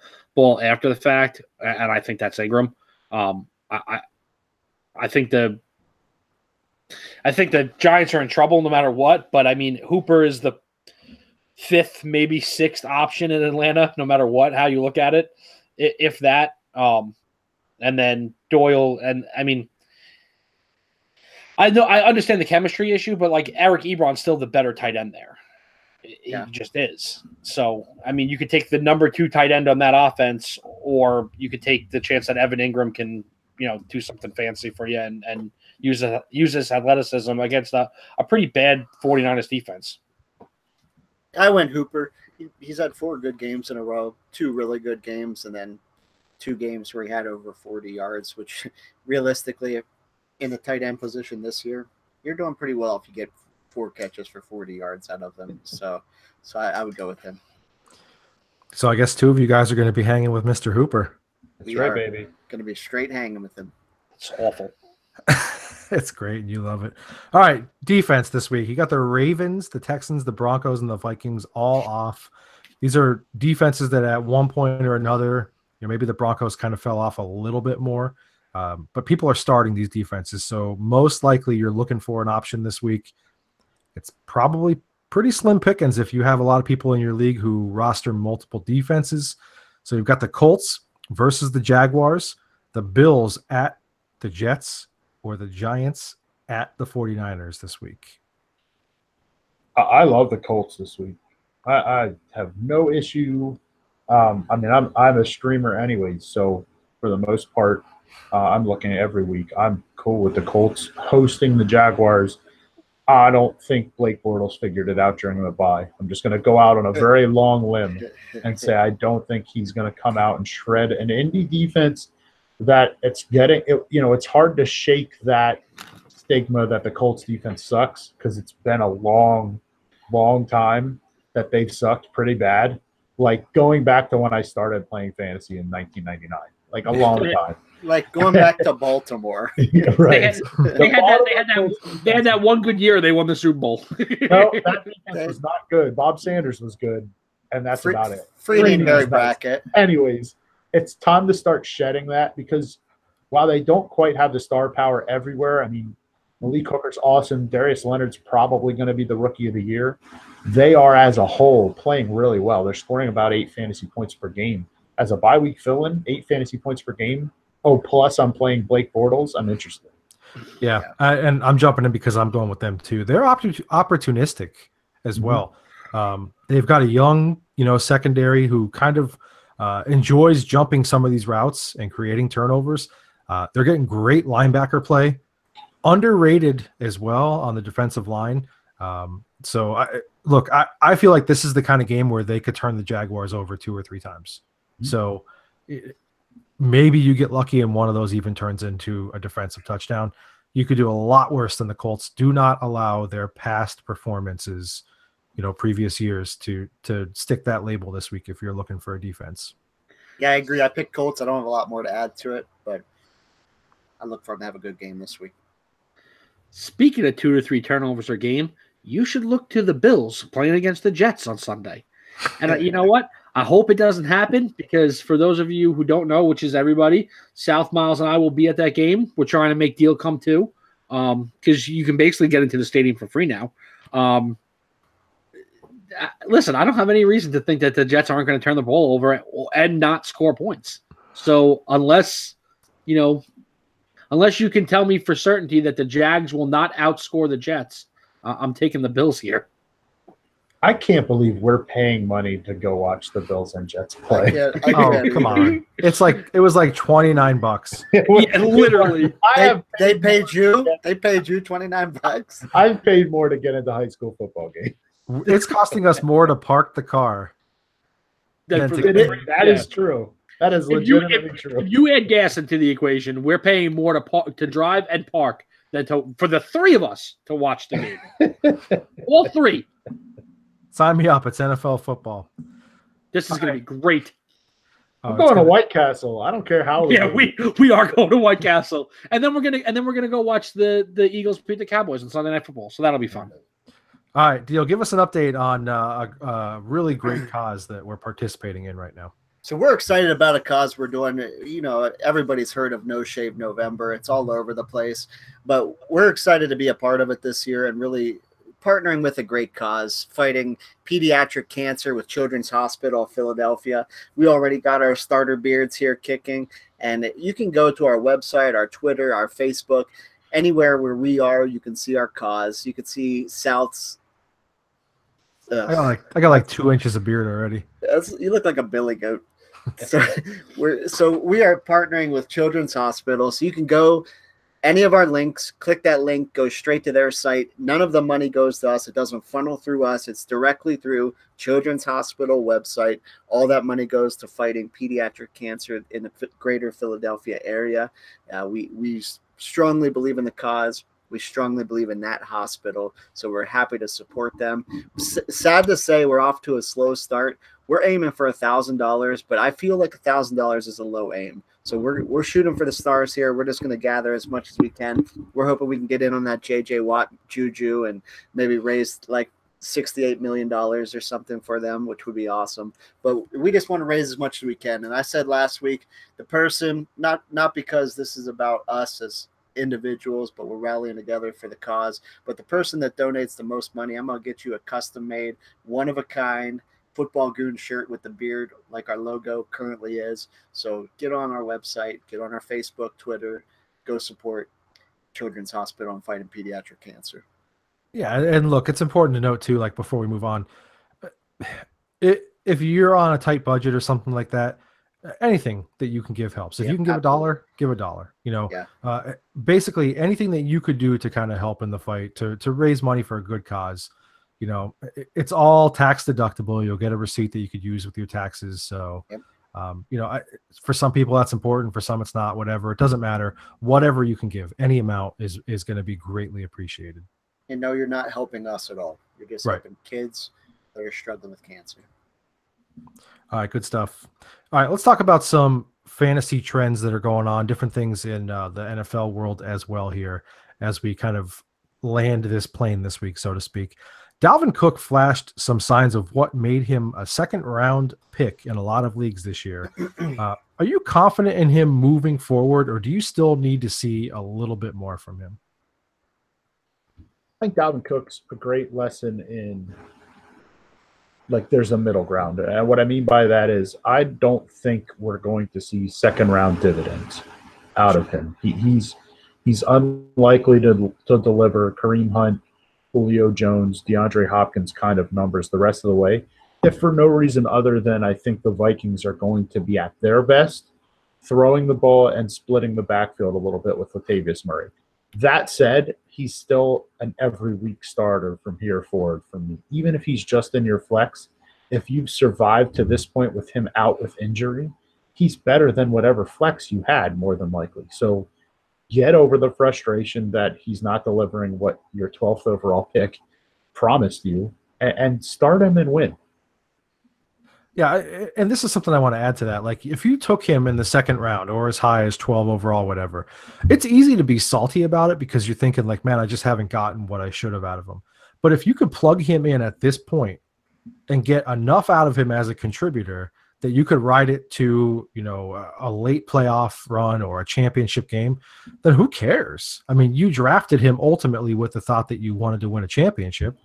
D: after the fact, and I think that's Ingram. I think the Giants are in trouble no matter what, but I mean, Hooper is the fifth, maybe sixth option in Atlanta, no matter what, how you look at it, if that. And then Doyle, and I mean, I understand the chemistry issue, but like Eric Ebron's still the better tight end there. He just is. So, I mean, you could take the number 2 tight end on that offense, or you could take the chance that Evan Ingram can, do something fancy for you and use his athleticism against a pretty bad 49ers defense.
C: I went Hooper. He's had 4 good games in a row, 2 really good games, and then 2 games where he had over 40 yards, which realistically, in the tight end position this year, you're doing pretty well if you get 4 catches for 40 yards out of them. So I would go with him.
A: So I guess 2 of you guys are going to be hanging with Mr. Hooper.
B: That's right, baby.
C: Going to be straight hanging with him.
D: It's awful.
A: It's great. You love it. All right. Defense this week. You got the Ravens, the Texans, the Broncos, and the Vikings all off. These are defenses that at one point or another, maybe the Broncos kind of fell off a little bit more. But people are starting these defenses. So most likely you're looking for an option this week. It's probably pretty slim pickings if you have a lot of people in your league who roster multiple defenses. So you've got the Colts versus the Jaguars, the Bills at the Jets, or the Giants at the 49ers this week.
B: I love the Colts this week. I have no issue. I'm a streamer anyway, so for the most part, I'm looking at every week. I'm cool with the Colts hosting the Jaguars. I don't think Blake Bortles figured it out during the bye. I'm just going to go out on a very long limb and say I don't think he's going to come out and shred an Indy defense that it's hard to shake that stigma that the Colts defense sucks because it's been a long, long time that they've sucked pretty bad. Like going back to when I started playing fantasy in 1999, like a long time.
C: Like going back to Baltimore.
B: Yeah, right.
D: They had that one good year they won the Super Bowl.
B: No, that defense was not good. Bob Sanders was good, and that's about it.
C: Freeney bracket.
B: Anyways, it's time to start shedding that because while they don't quite have the star power everywhere, I mean, Malik Hooker's awesome. Darius Leonard's probably going to be the rookie of the year. They are, as a whole, playing really well. They're scoring about 8 fantasy points per game. As a bye week fill-in, 8 fantasy points per game. Oh, plus I'm playing Blake Bortles. I'm interested.
A: Yeah, and I'm jumping in because I'm going with them too. They're opportunistic as well. They've got a young, secondary who kind of enjoys jumping some of these routes and creating turnovers. They're getting great linebacker play, underrated as well on the defensive line. So I feel like this is the kind of game where they could turn the Jaguars over 2 or 3 times. So maybe you get lucky and one of those even turns into a defensive touchdown. You could do a lot worse than the Colts. Do not allow their past performances, previous years to stick that label this week if you're looking for a defense.
C: Yeah, I agree. I picked Colts. I don't have a lot more to add to it, but I look for them to have a good game this week.
D: Speaking of 2 to 3 turnovers a game, you should look to the Bills playing against the Jets on Sunday. And you know what? I hope it doesn't happen because for those of you who don't know, which is everybody, South Miles and I will be at that game. We're trying to make deal come to because you can basically get into the stadium for free now. Listen, I don't have any reason to think that the Jets aren't going to turn the ball over and not score points. So unless you can tell me for certainty that the Jags will not outscore the Jets, I'm taking the Bills here.
B: I can't believe we're paying money to go watch the Bills and Jets play.
C: I can't
A: Come on. It was like $29.
D: Yeah, literally.
C: They paid you $29.
B: I've paid more to get into high school football games.
A: It's costing us more to park the car.
B: That is true. That is legitimately true.
D: If you add gas into the equation, we're paying more to drive and park than for the three of us to watch the game. All three.
A: Sign me up. It's NFL football.
D: This is going to be great.
B: I'm going to White Castle. I don't care how.
D: We are going to White Castle, and then we're gonna go watch the Eagles beat the Cowboys on Sunday Night Football. So that'll be fun.
A: All right, Dio, give us an update on a really great cause that we're participating in right now.
C: So we're excited about a cause we're doing. Everybody's heard of No Shave November. It's all over the place, but we're excited to be a part of it this year and really partnering with a great cause, fighting pediatric cancer with Children's Hospital of Philadelphia. We already got our starter beards here kicking, and you can go to our website, our Twitter, our Facebook, anywhere where we are. You can see our cause. You can see South's.
A: I got like 2 inches of beard already.
C: You look like a billy goat. So we are partnering with Children's Hospital. So you can go any of our links, click that link, go straight to their site. None of the money goes to us. It doesn't funnel through us. It's directly through Children's Hospital website. All that money goes to fighting pediatric cancer in the greater Philadelphia area. We strongly believe in the cause. We strongly believe in that hospital, so we're happy to support them. Sad to say, we're off to a slow start. We're aiming for $1,000, but I feel like $1,000 is a low aim. So we're shooting for the stars here. We're just going to gather as much as we can. We're hoping we can get in on that J.J. Watt juju and maybe raise like $68 million or something for them, which would be awesome. But we just want to raise as much as we can. And I said last week, the person, not because this is about us as individuals, but we're rallying together for the cause. But the person that donates the most money, I'm going to get you a custom-made, one-of-a-kind Football Goon shirt with the beard like our logo currently is. So get on our website, get on our Facebook, Twitter, go support Children's Hospital and fighting pediatric cancer.
A: Yeah, and look, it's important to note too, like before we move on, if you're on a tight budget or something like that, anything that you can give helps. If you can give $1, give $1. Basically anything that you could do to kind of help in the fight, to raise money for a good cause. It's all tax deductible. You'll get a receipt that you could use with your taxes. So, for some people that's important. For some, it's not. Whatever. It doesn't matter. Whatever you can give, any amount is going to be greatly appreciated.
C: And no, you're not helping us at all. You're just helping kids that are struggling with cancer.
A: All right, good stuff. All right, let's talk about some fantasy trends that are going on, different things in the NFL world as well here as we kind of land this plane this week, so to speak. Dalvin Cook flashed some signs of what made him a second-round pick in a lot of leagues this year. Are you confident in him moving forward, or do you still need to see a little bit more from him?
B: I think Dalvin Cook's a great lesson in, like, there's a middle ground. And what I mean by that is I don't think we're going to see second-round dividends out of him. He's unlikely to deliver Kareem Hunt, Julio Jones, DeAndre Hopkins kind of numbers the rest of the way, if for no reason other than I think the Vikings are going to be at their best throwing the ball and splitting the backfield a little bit with Latavius Murray. That said, he's still an every week starter from here forward for me. Even if he's just in your flex, if you've survived to this point with him out with injury, he's better than whatever flex you had, more than likely. So get over the frustration that he's not delivering what your 12th overall pick promised you, and start him and win.
A: Yeah, and this is something I want to add to that. Like, if you took him in the second round or as high as 12 overall, whatever, it's easy to be salty about it because you're thinking, like, man, I just haven't gotten what I should have out of him. But if you could plug him in at this point and get enough out of him as a contributor that you could ride it to, a late playoff run or a championship game, then who cares? I mean, you drafted him ultimately with the thought that you wanted to win a championship.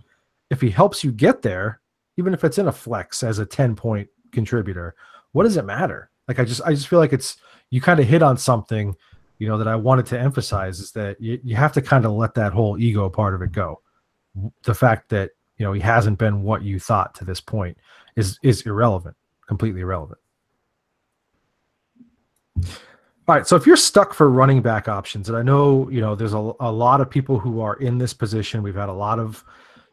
A: If he helps you get there, even if it's in a flex as a 10-point contributor, what does it matter? Like, I just feel like you kind of hit on something, that I wanted to emphasize, is that you have to kind of let that whole ego part of it go. The fact that, he hasn't been what you thought to this point is irrelevant, completely irrelevant. All right. So if you're stuck for running back options, and I know, there's a lot of people who are in this position. We've had a lot of,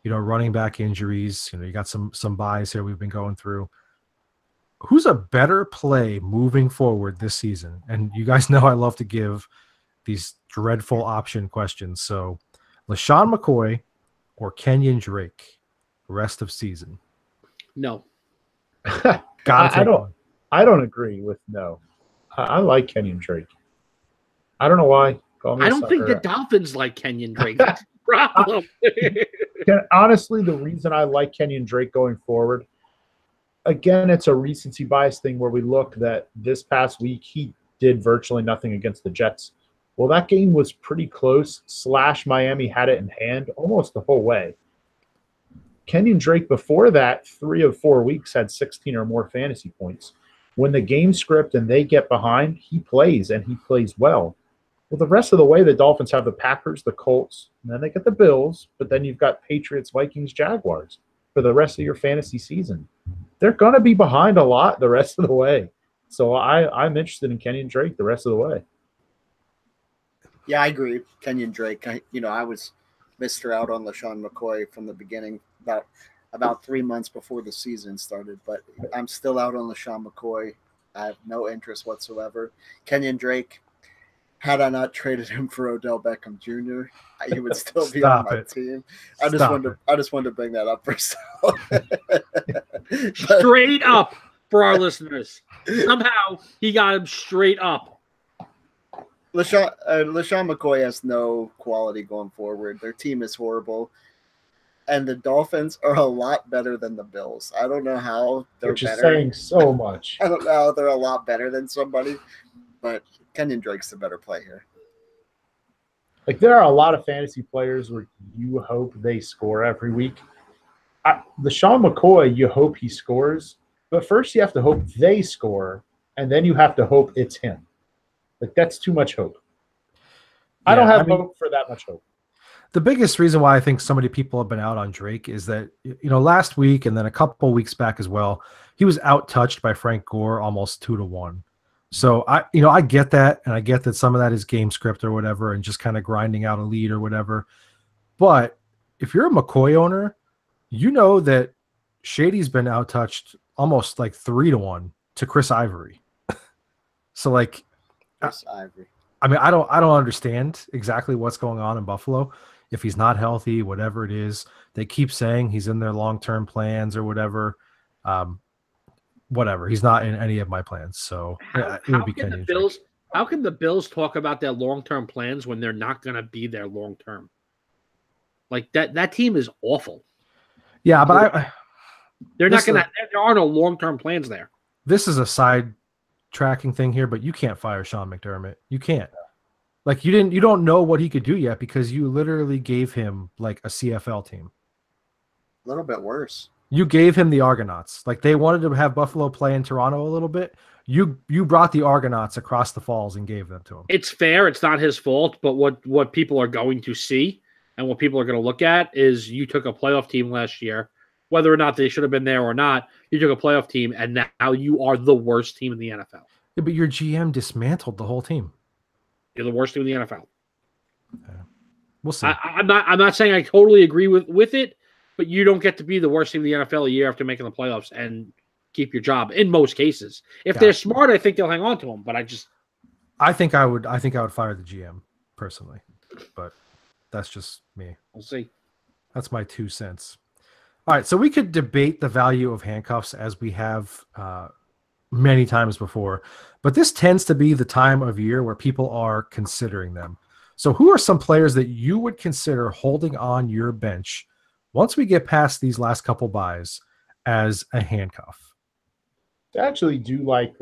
A: running back injuries. You got some buys here we've been going through. Who's a better play moving forward this season? And you guys know I love to give these dreadful option questions. So LaShawn McCoy or Kenyon Drake rest of season?
D: No.
B: I don't agree with no. I like Kenyon Drake. I don't know why.
D: I don't think the Dolphins like Kenyon Drake. That's the problem.
B: Honestly, the reason I like Kenyon Drake going forward, again, it's a recency bias thing where we look that this past week he did virtually nothing against the Jets. Well, that game was pretty close. Miami had it in hand almost the whole way. Kenyon Drake before that, 3 of 4 weeks had 16 or more fantasy points. When the game script and they get behind, he plays, and he plays well. Well, the rest of the way, the Dolphins have the Packers, the Colts, and then they get the Bills, but then you've got Patriots, Vikings, Jaguars for the rest of your fantasy season. They're going to be behind a lot the rest of the way. So I'm interested in Kenyon Drake the rest of the way.
C: Yeah, I agree. Kenyon Drake. I was Mr. out on LaShawn McCoy from the beginning, about 3 months before the season started, but I'm still out on LaShawn McCoy. I have no interest whatsoever. Kenyon Drake, had I not traded him for Odell Beckham Jr., he would still be on my team. I just wanted to bring that up for
D: straight up for our listeners. Somehow he got him straight up.
C: LaShawn McCoy has no quality going forward. Their team is horrible. And the Dolphins are a lot better than the Bills. I don't know how they're
B: Which
C: better.
B: Is saying so much.
C: I don't know how they're a lot better than somebody, but Kenyon Drake's the better play here.
B: Like, there are a lot of fantasy players where you hope they score every week. LaShawn McCoy, you hope he scores, but first you have to hope they score, and then you have to hope it's him. Like, that's too much hope. I don't have hope for that much hope.
A: The biggest reason why I think so many people have been out on Drake is that, last week and then a couple weeks back as well, he was out-touched by Frank Gore almost 2-1. So I get that, and I get that some of that is game script or whatever and just kind of grinding out a lead or whatever. But if you're a McCoy owner, you know that Shady's been out-touched almost like 3-1 to Chris Ivory. So, like,
C: Chris Ivory.
A: I mean, I don't understand exactly what's going on in Buffalo. If he's not healthy, whatever it is, they keep saying he's in their long-term plans or whatever. Whatever. He's not in any of my plans. So it would be Kenyon Drake.
D: How can the Bills talk about their long-term plans when they're not going to be there long-term? Like, that team is awful.
A: Yeah, but
D: they're not going to. There are no long-term plans there.
A: This is a side tracking thing here, but you can't fire Sean McDermott. You can't. Like, you don't know what he could do yet because you literally gave him like a CFL team.
C: A little bit worse.
A: You gave him the Argonauts. Like, they wanted to have Buffalo play in Toronto a little bit. You brought the Argonauts across the falls and gave them to him.
D: It's fair. It's not his fault. But what people are going to see and what people are going to look at is you took a playoff team last year, whether or not they should have been there or not. You took a playoff team, and now you are the worst team in the NFL.
A: Yeah, but your GM dismantled the whole team.
D: You're the worst team in the NFL.
A: Yeah. We'll see.
D: I'm not saying I totally agree with it, but you don't get to be the worst team in the NFL a year after making the playoffs and keep your job in most cases. If they're smart, I think they'll hang on to him. But
A: I think I would fire the GM personally, but that's just me.
D: We'll see.
A: That's my 2 cents. All right, so we could debate the value of handcuffs as we have many times before, but this tends to be the time of year where people are considering them. So who are some players that you would consider holding on your bench once we get past these last couple buys as a handcuff?
B: I actually do like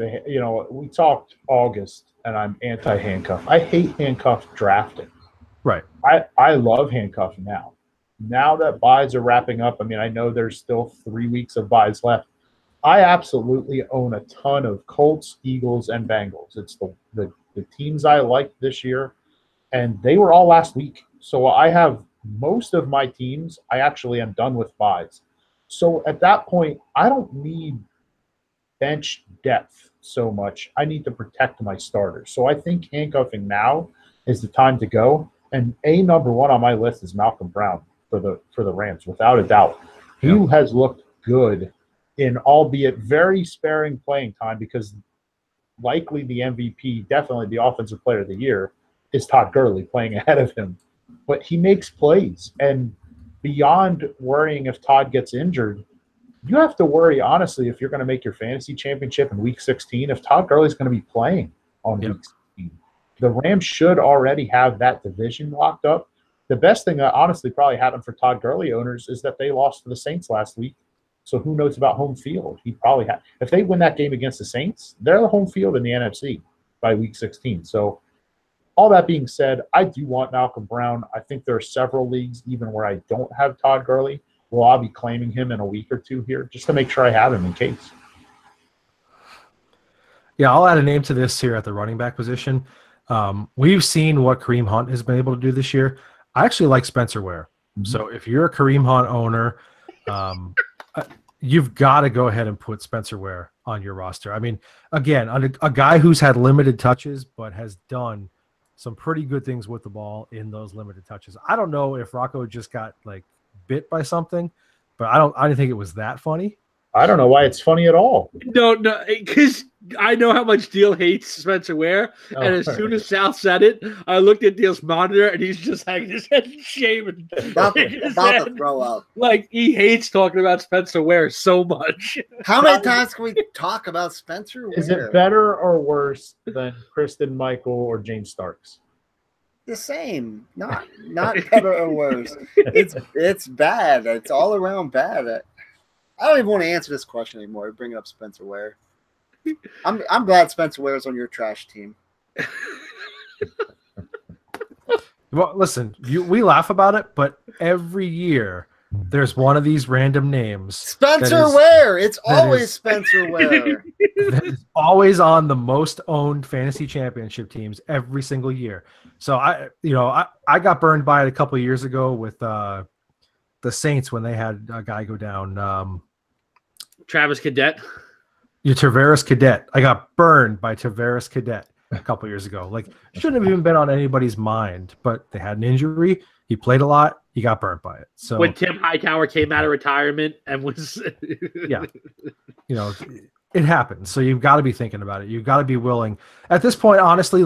B: we talked August, and I'm anti-handcuff. I hate handcuff drafting.
A: Right.
B: I love handcuff now. Now that buys are wrapping up, I mean, I know there's still 3 weeks of buys left. I absolutely own a ton of Colts, Eagles, and Bengals. It's the teams I liked this year, and they were all last week. So I have most of my teams, I actually am done with buys. So at that point, I don't need bench depth so much. I need to protect my starters. So I think handcuffing now is the time to go. And number one on my list is Malcolm Brown for the Rams, without a doubt. He has looked good in albeit very sparing playing time because likely the MVP, definitely the offensive player of the year, is Todd Gurley playing ahead of him. But he makes plays. And beyond worrying if Todd gets injured, you have to worry, honestly, if you're going to make your fantasy championship in Week 16, if Todd Gurley's going to be playing on Week 16. The Rams should already have that division locked up. The best thing that honestly probably happened for Todd Gurley owners is that they lost to the Saints last week. So who knows about home field? He probably had. If they win that game against the Saints, they're the home field in the NFC by Week 16. So all that being said, I do want Malcolm Brown. I think there are several leagues even where I don't have Todd Gurley. Well, I'll be claiming him in a week or two here just to make sure I have him in case.
A: Yeah, I'll add a name to this here at the running back position. We've seen what Kareem Hunt has been able to do this year. I actually like Spencer Ware. Mm-hmm. So if you're a Kareem Hunt owner, you've got to go ahead and put Spencer Ware on your roster. I mean, again, a guy who's had limited touches but has done some pretty good things with the ball in those limited touches. I don't know if Rocco just got bit by something, but I didn't think it was that funny.
B: I don't know why it's funny at all.
D: No, because I know how much Deal hates Spencer Ware, and as soon as Sal said it, I looked at Deal's monitor, and he's just hanging his head in shame and
C: about to throw up.
D: Like, he hates talking about Spencer Ware so much.
C: How many times can we talk about Spencer Ware?
B: Is it better or worse than Kristen Michael or James Starks?
C: The same, not better or worse. It's bad. It's all around bad. I don't even want to answer this question anymore. Bring up Spencer Ware. I'm glad Spencer Ware is on your trash team.
A: Well, listen, we laugh about it, but every year there's one of these random names.
C: Spencer Ware. It's always Spencer Ware.
A: That is always on the most owned fantasy championship teams every single year. So I got burned by it a couple of years ago with the Saints when they had a guy go down.
D: Travis Cadet.
A: Tavares Cadet. I got burned by Tavares Cadet a couple of years ago. Shouldn't have even been on anybody's mind, but they had an injury. He played a lot. He got burnt by it. So
D: when Tim Hightower came out of retirement and was
A: it happens. So you've got to be thinking about it. You've got to be willing. At this point, honestly,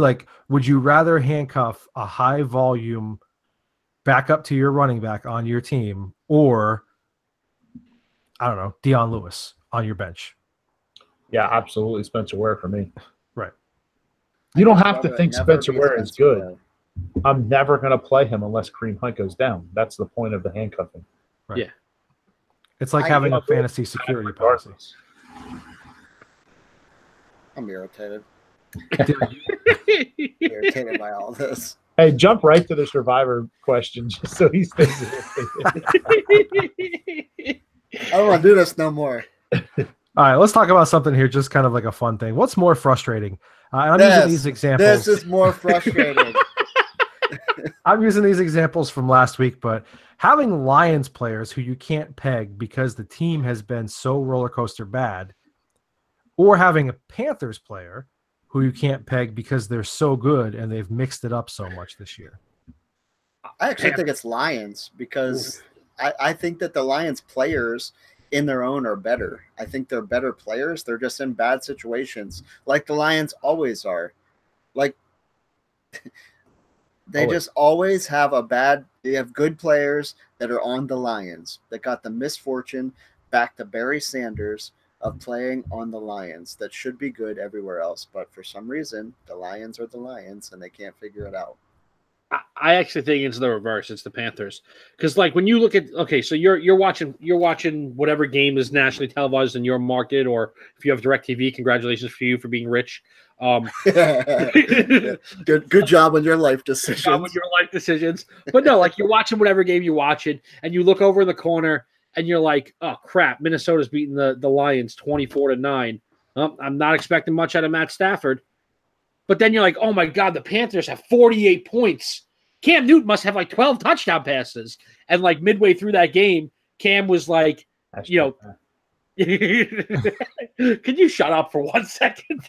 A: would you rather handcuff a high volume backup to your running back on your team, or I don't know, Deion Lewis on your bench?
B: Yeah, absolutely, Spencer Ware for me.
A: Right.
B: You don't have to think Spencer Ware is good. I'm never going to play him unless Kareem Hunt goes down. That's the point of the handcuffing.
A: Right. Yeah. It's like having a fantasy security policy.
C: I'm irritated. Irritated by all this.
B: Hey, jump right to the Survivor question just so he stays
C: I don't want to do this no more.
A: All right, let's talk about something here, just kind of like a fun thing. What's more frustrating? I'm using these examples.
C: This is more frustrating.
A: I'm using these examples from last week, but having Lions players who you can't peg because the team has been so roller coaster bad, or having a Panthers player who you can't peg because they're so good and they've mixed it up so much this year.
C: I actually think it's Lions because I think that the Lions players in their own are better. I think they're better players. They're just in bad situations like the Lions always are. They just always have they have good players that are on the Lions that got the misfortune back to Barry Sanders of playing on the Lions that should be good everywhere else. But for some reason, the Lions are the Lions and they can't figure it out.
D: I actually think it's the reverse. It's the Panthers, because like when you look at so you're watching whatever game is nationally televised in your market, or if you have DirecTV, congratulations for you for being rich.
C: Good job on your life decisions.
D: But no, like you're watching whatever game you're watching, and you look over in the corner, and you're like, oh crap, Minnesota's beating the Lions 24-9. I'm not expecting much out of Matt Stafford. But then you're like, oh my God, the Panthers have 48 points. Cam Newton must have like 12 touchdown passes. And like midway through that game, Cam was like, can you shut up for 1 second?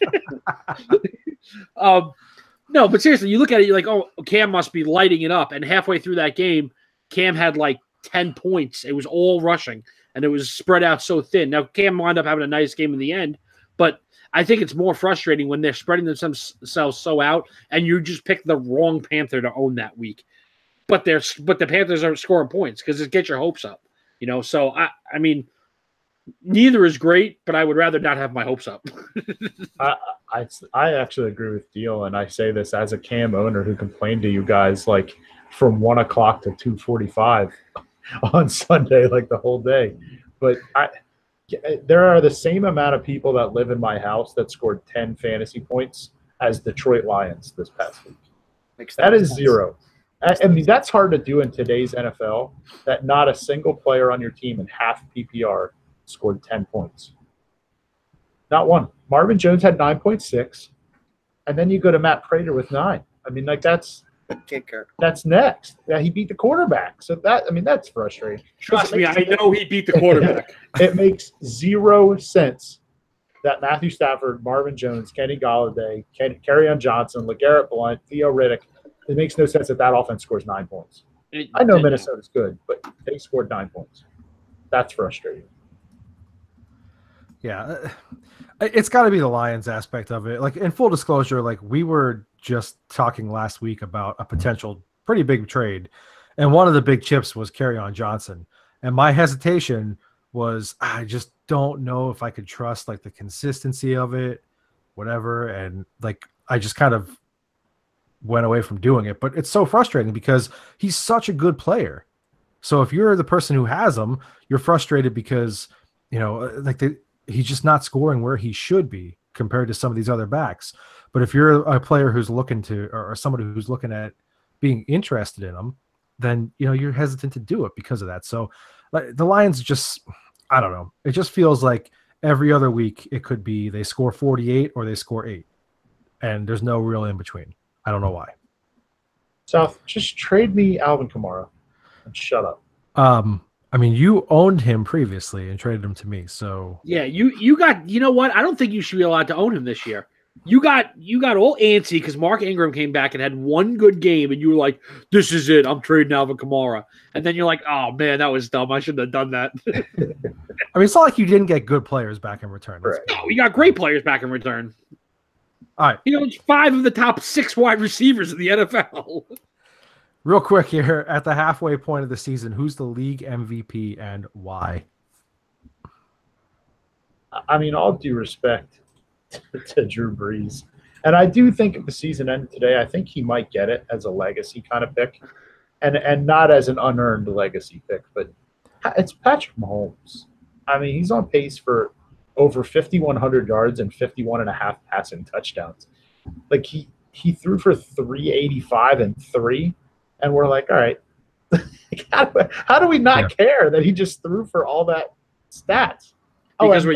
D: No, but seriously, you look at it, you're like, oh, Cam must be lighting it up. And halfway through that game, Cam had like 10 points. It was all rushing, and it was spread out so thin. Now, Cam wound up having a nice game in the end, but I think it's more frustrating when they're spreading themselves so out, and you just pick the wrong Panther to own that week. But the Panthers are scoring points because it gets your hopes up, So I mean, neither is great, but I would rather not have my hopes up.
B: I actually agree with Deal, and I say this as a Cam owner who complained to you guys like from 1 o'clock to 2:45 on Sunday, like the whole day. But there are the same amount of people that live in my house that scored 10 fantasy points as Detroit Lions this past week. That is zero. I mean, that's hard to do in today's NFL, that not a single player on your team in half PPR scored 10 points. Not one. Marvin Jones had 9.6, and then you go to Matt Prater with 9. I mean, like that's next. Yeah, he beat the quarterback. So that's frustrating.
D: Trust me, I know he beat the quarterback.
B: It makes zero sense that Matthew Stafford, Marvin Jones, Kenny Golladay, Kerryon Johnson, LeGarrette Blount, Theo Riddick. It makes no sense that offense scores 9 points. I know Minnesota's good, but they scored 9 points. That's frustrating.
A: Yeah, it's got to be the Lions aspect of it. Like, in full disclosure, like we were just talking last week about a potential pretty big trade, and one of the big chips was Kerryon Johnson. And my hesitation was, I just don't know if I could trust like the consistency of it, whatever. And like, I just kind of went away from doing it. But it's so frustrating because he's such a good player. So if you're the person who has him, you're frustrated because, he's just not scoring where he should be compared to some of these other backs. But if you're a player who's looking to, or somebody who's looking at being interested in him, then, you're hesitant to do it because of that. So like, the Lions just, I don't know. It just feels like every other week it could be they score 48 or they score 8. And there's no real in between. I don't know why.
B: South, just trade me Alvin Kamara and shut up.
A: I mean, you owned him previously and traded him to me, so
D: yeah, you got, you know what? I don't think you should be allowed to own him this year. You got all antsy because Mark Ingram came back and had one good game, and you were like, "This is it. I'm trading Alvin Kamara." And then you're like, "Oh man, that was dumb. I shouldn't have done that."
A: I mean, it's not like you didn't get good players back in return.
B: Right.
D: No, we got great players back in return.
A: All right,
D: it's 5 of the top 6 wide receivers in the NFL.
A: Real quick here, at the halfway point of the season, who's the league MVP and why?
B: I mean, all due respect to Drew Brees. And I do think if the season ended today, I think he might get it as a legacy kind of pick. And not as an unearned legacy pick, but it's Patrick Mahomes. I mean, he's on pace for over 5,100 yards and 51.5 passing touchdowns. Like, he threw for 385 and 3. And we're like, all right, how do we not care that he just threw for all that stats?
D: Because we're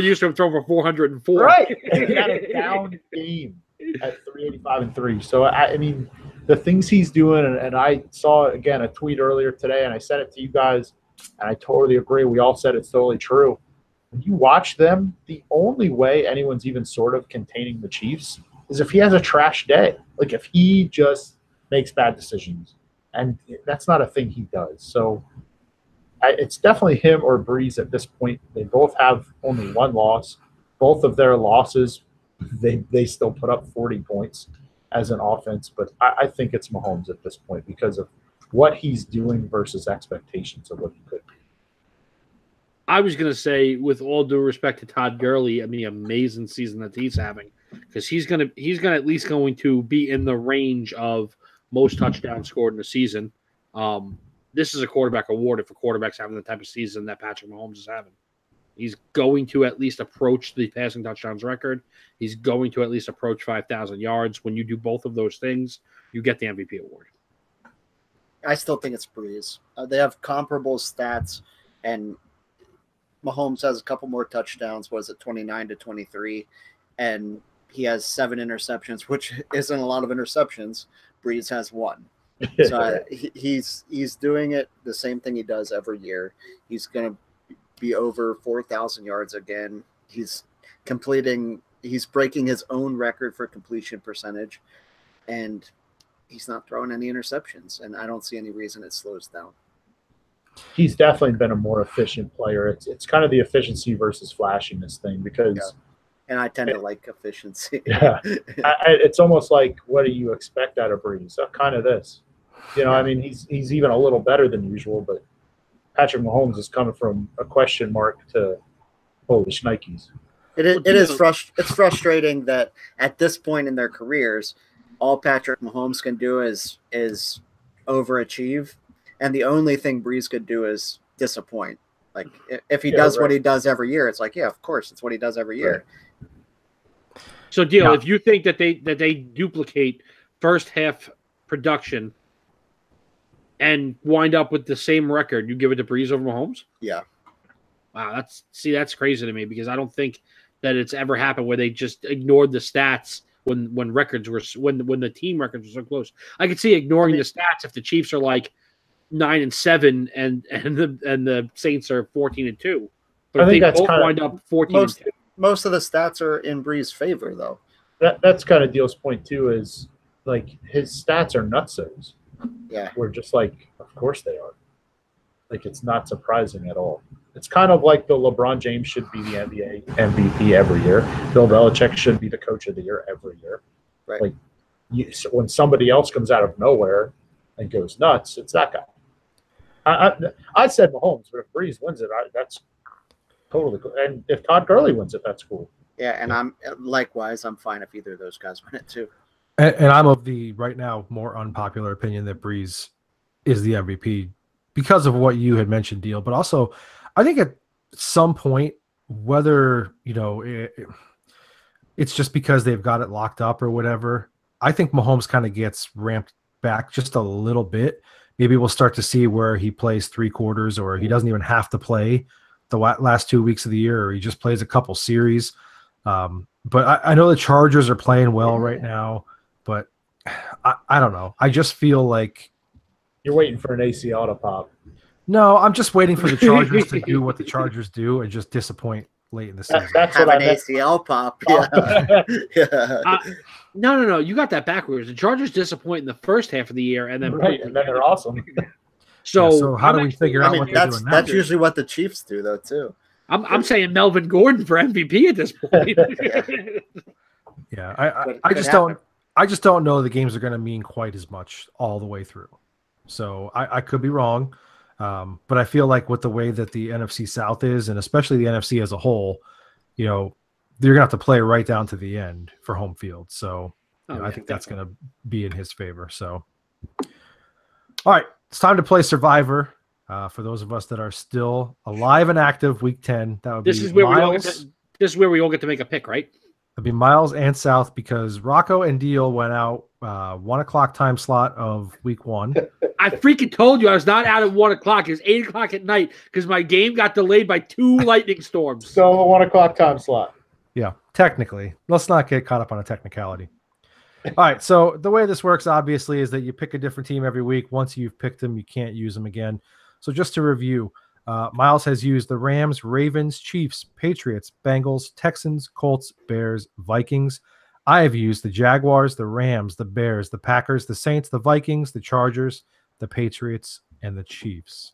D: used to him throwing for 404.
B: Right. He had a down game at 385 and 3. So, I mean, the things he's doing, and I saw, again, a tweet earlier today, and I sent it to you guys, and I totally agree. We all said it's totally true. When you watch them, the only way anyone's even sort of containing the Chiefs is if he has a trash day. Like, if he just makes bad decisions, and that's not a thing he does. So it's definitely him or Breeze at this point. They both have only one loss. Both of their losses, they still put up 40 points as an offense, but I think it's Mahomes at this point because of what he's doing versus expectations of what he could be.
D: I was going to say, with all due respect to Todd Gurley, I mean, amazing season that he's having, because he's going to at least going to be in the range of most touchdowns scored in a season. This is a quarterback award if a quarterback's having the type of season that Patrick Mahomes is having. He's going to at least approach the passing touchdowns record. He's going to at least approach 5,000 yards. When you do both of those things, you get the MVP award.
C: I still think it's Breeze. They have comparable stats, and Mahomes has a couple more touchdowns. Was it 29-23? And he has 7 interceptions, which isn't a lot of interceptions. Breeze has 1. So he's doing it the same thing he does every year. He's going to be over 4,000 yards again. He's breaking his own record for completion percentage, and he's not throwing any interceptions, and I don't see any reason it slows down.
B: He's definitely been a more efficient player. It's kind of the efficiency versus flashiness thing because
C: and I tend to like efficiency.
B: Yeah. It's almost like, what do you expect out of Breeze? Kind of this. I mean, he's even a little better than usual, but Patrick Mahomes is coming from a question mark to holy shnikes.
C: It's frustrating that at this point in their careers, all Patrick Mahomes can do is overachieve, and the only thing Breeze could do is disappoint. Like if he does what he does every year, it's like, yeah, of course, it's what he does every year.
D: Right. So, Deal, if you think that they duplicate first half production and wind up with the same record, you give it to Breeze over Mahomes?
C: Yeah.
D: Wow, that's crazy to me because I don't think that it's ever happened where they just ignored the stats when records were when the team records were so close. I could see ignoring the stats if the Chiefs are like 9-7 and the Saints are 14-2. But I think they both wind up 14-2.
C: Most of the stats are in Breeze's favor, though.
B: That's kind of Deal's point too. Is like his stats are nutsos.
C: Yeah,
B: we're just like, of course they are. Like it's not surprising at all. It's kind of like the LeBron James should be the NBA MVP every year. Bill Belichick should be the coach of the year every year.
C: Right.
B: Like when somebody else comes out of nowhere and goes nuts, it's that guy. I said Mahomes, but if Breeze wins it, that's totally cool. And if Todd Gurley wins it, that's cool.
C: Yeah, and I'm fine if either of those guys win it too.
A: And I'm of the right now more unpopular opinion that Breeze is the MVP because of what you had mentioned, Deal. But also, I think at some point, whether it's just because they've got it locked up or whatever, I think Mahomes kind of gets ramped back just a little bit. Maybe we'll start to see where he plays 3 quarters, or he doesn't even have to play the last 2 weeks of the year, or he just plays a couple series. But I know the Chargers are playing well right now, but I don't know. I just feel like
B: you're waiting for an ACL to pop.
A: No, I'm just waiting for the Chargers to do what the Chargers do and just disappoint late in the season.
C: That's what an ACL pop. Yeah.
D: Yeah. No. You got that backwards. The Chargers disappoint in the first half of the year, and then
B: they're awesome.
A: So how do we figure out what they're doing now?
C: That's usually what the Chiefs do, though, too.
D: I'm saying Melvin Gordon for MVP at this point.
A: Yeah, I just don't know the games are going to mean quite as much all the way through. So I could be wrong, but I feel like with the way that the NFC South is, and especially the NFC as a whole, they're going to have to play right down to the end for home field. So I think that's going to be in his favor. So, all right, it's time to play Survivor. For those of us that are still alive and active, Week 10, that would be Miles.
D: This is where we all get to make a pick, right?
A: It'd be Miles and South because Rocco and Deal went out 1 o'clock time slot of Week 1.
D: I freaking told you I was not out at 1 o'clock. It was 8 o'clock at night because my game got delayed by 2 lightning storms.
B: So a 1 o'clock time slot.
A: Yeah, technically. Let's not get caught up on a technicality. All right, so the way this works, obviously, is that you pick a different team every week. Once you've picked them, you can't use them again. So just to review, Miles has used the Rams, Ravens, Chiefs, Patriots, Bengals, Texans, Colts, Bears, Vikings. I have used the Jaguars, the Rams, the Bears, the Packers, the Saints, the Vikings, the Chargers, the Patriots, and the Chiefs.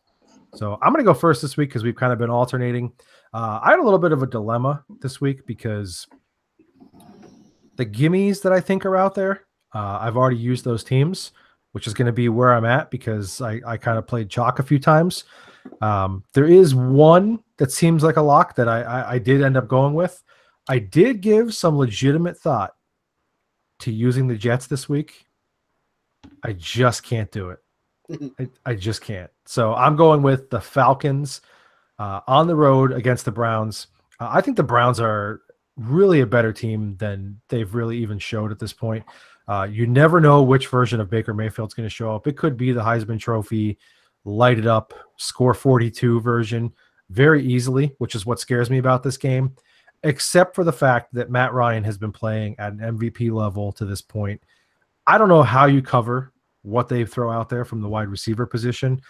A: So I'm going to go first this week because we've kind of been alternating. I had a little bit of a dilemma this week because the gimmies that I think are out there, I've already used those teams, which is going to be where I'm at because I kind of played chalk a few times. There is one that seems like a lock that I did end up going with. I did give some legitimate thought to using the Jets this week. I just can't do it. I just can't. So I'm going with the Falcons on the road against the Browns. I think the Browns are really a better team than they've really even showed at this point. You never know which version of Baker Mayfield's going to show up. It could be the Heisman Trophy, light it up, score 42 version very easily, which is what scares me about this game, except for the fact that Matt Ryan has been playing at an MVP level to this point. I don't know how you cover what they throw out there from the wide receiver position.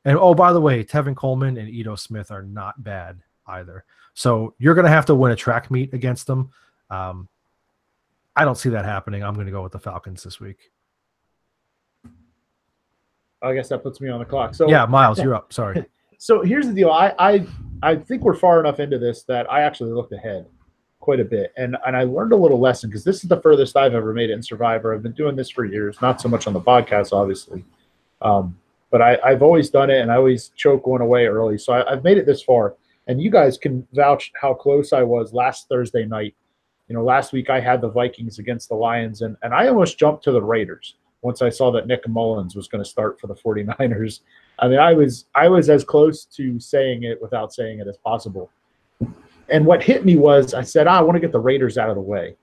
A: And, oh, by the way, Tevin Coleman and Ito Smith are not bad either. So you're going to have to win a track meet against them. I don't see that happening. I'm going to go with the Falcons this week.
B: I guess that puts me on the clock. So
A: yeah, Miles, you're up. Sorry.
B: So here's the deal. I think we're far enough into this that I actually looked ahead quite a bit. And I learned a little lesson because this is the furthest I've ever made it in Survivor. I've been doing this for years, not so much on the podcast, obviously. But I've always done it, and I always choke one away early. So I've made it this far. And you guys can vouch how close I was last Thursday night. You know, last week I had the Vikings against the Lions, and I almost jumped to the Raiders once I saw that Nick Mullins was going to start for the 49ers. I mean, I was as close to saying it without saying it as possible. And what hit me was I said, I want to get the Raiders out of the way.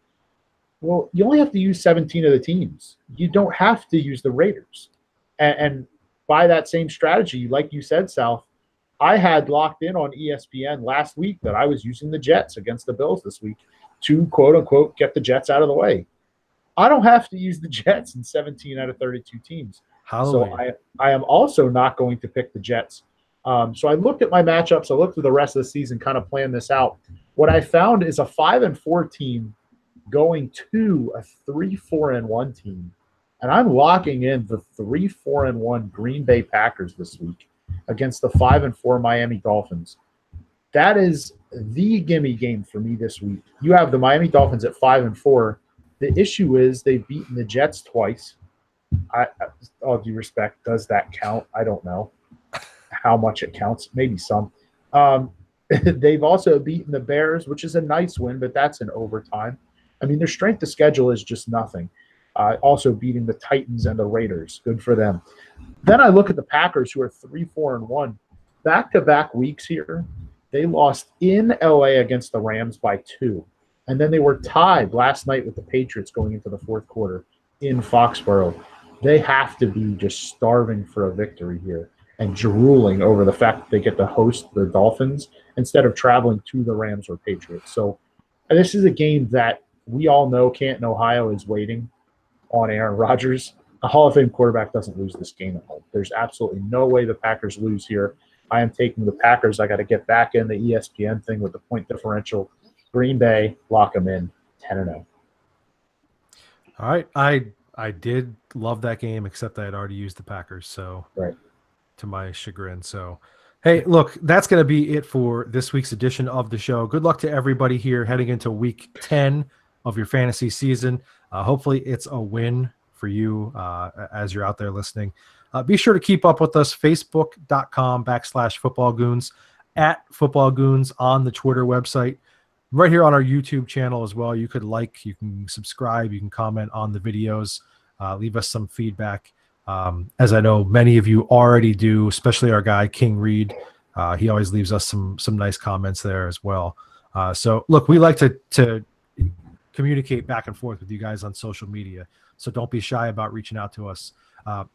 B: Well, you only have to use 17 of the teams. You don't have to use the Raiders. And by that same strategy, like you said, South, I had locked in on ESPN last week that I was using the Jets against the Bills this week to, quote unquote, get the Jets out of the way. I don't have to use the Jets in 17 out of 32 teams.
A: Hallelujah.
B: So I am also not going to pick the Jets. So I looked at my matchups. I looked through the rest of the season, kind of planned this out. What I found is a 5-4 team going to a 3-4-1 team. And I'm locking in the 3-4-1 Green Bay Packers this week against the 5-4 Miami Dolphins. That is the gimme game for me this week. You have the Miami Dolphins at 5-4. The issue is they've beaten the Jets twice. All due respect, does that count? I don't know how much it counts. Maybe some. They've also beaten the Bears, which is a nice win, but that's in overtime. I mean, their strength of schedule is just nothing. Also beating the Titans and the Raiders. Good for them. Then I look at the Packers, who are 3-4-1. Back-to-back weeks here, they lost in LA against the Rams by 2. And then they were tied last night with the Patriots going into the fourth quarter in Foxborough. They have to be just starving for a victory here and drooling over the fact that they get to host the Dolphins instead of traveling to the Rams or Patriots. So this is a game that we all know Canton, Ohio is waiting on Aaron Rodgers. A Hall of Fame quarterback doesn't lose this game at home. There's absolutely no way the Packers lose here. I am taking the Packers. I got to get back in the ESPN thing with the point differential. Green Bay, lock them in 10-0.
A: All right. I did love that game, except I had already used the Packers, so
B: right,
A: to my chagrin. So, hey, look, that's going to be it for this week's edition of the show. Good luck to everybody here heading into week 10 of your fantasy season. Hopefully it's a win for you as you're out there listening. Be sure to keep up with us, facebook.com/footballgoons, @footballgoons on the Twitter website. Right here on our YouTube channel as well. You could like, you can subscribe, you can comment on the videos, leave us some feedback. As I know many of you already do, especially our guy, King Reed. He always leaves us some nice comments there as well. So look, we like to communicate back and forth with you guys on social media. So don't be shy about reaching out to us.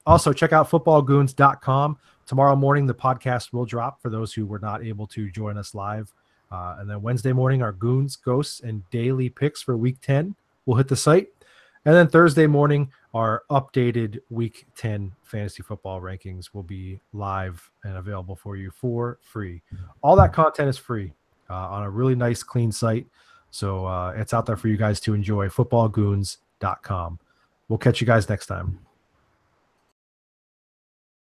A: Also, check out footballgoons.com. Tomorrow morning, the podcast will drop for those who were not able to join us live. And then Wednesday morning, our Goons, Ghosts, and Daily Picks for Week 10 will hit the site. And then Thursday morning, our updated Week 10 fantasy football rankings will be live and available for you for free. All that content is free on a really nice, clean site. So it's out there for you guys to enjoy, footballgoons.com. We'll catch you guys next time.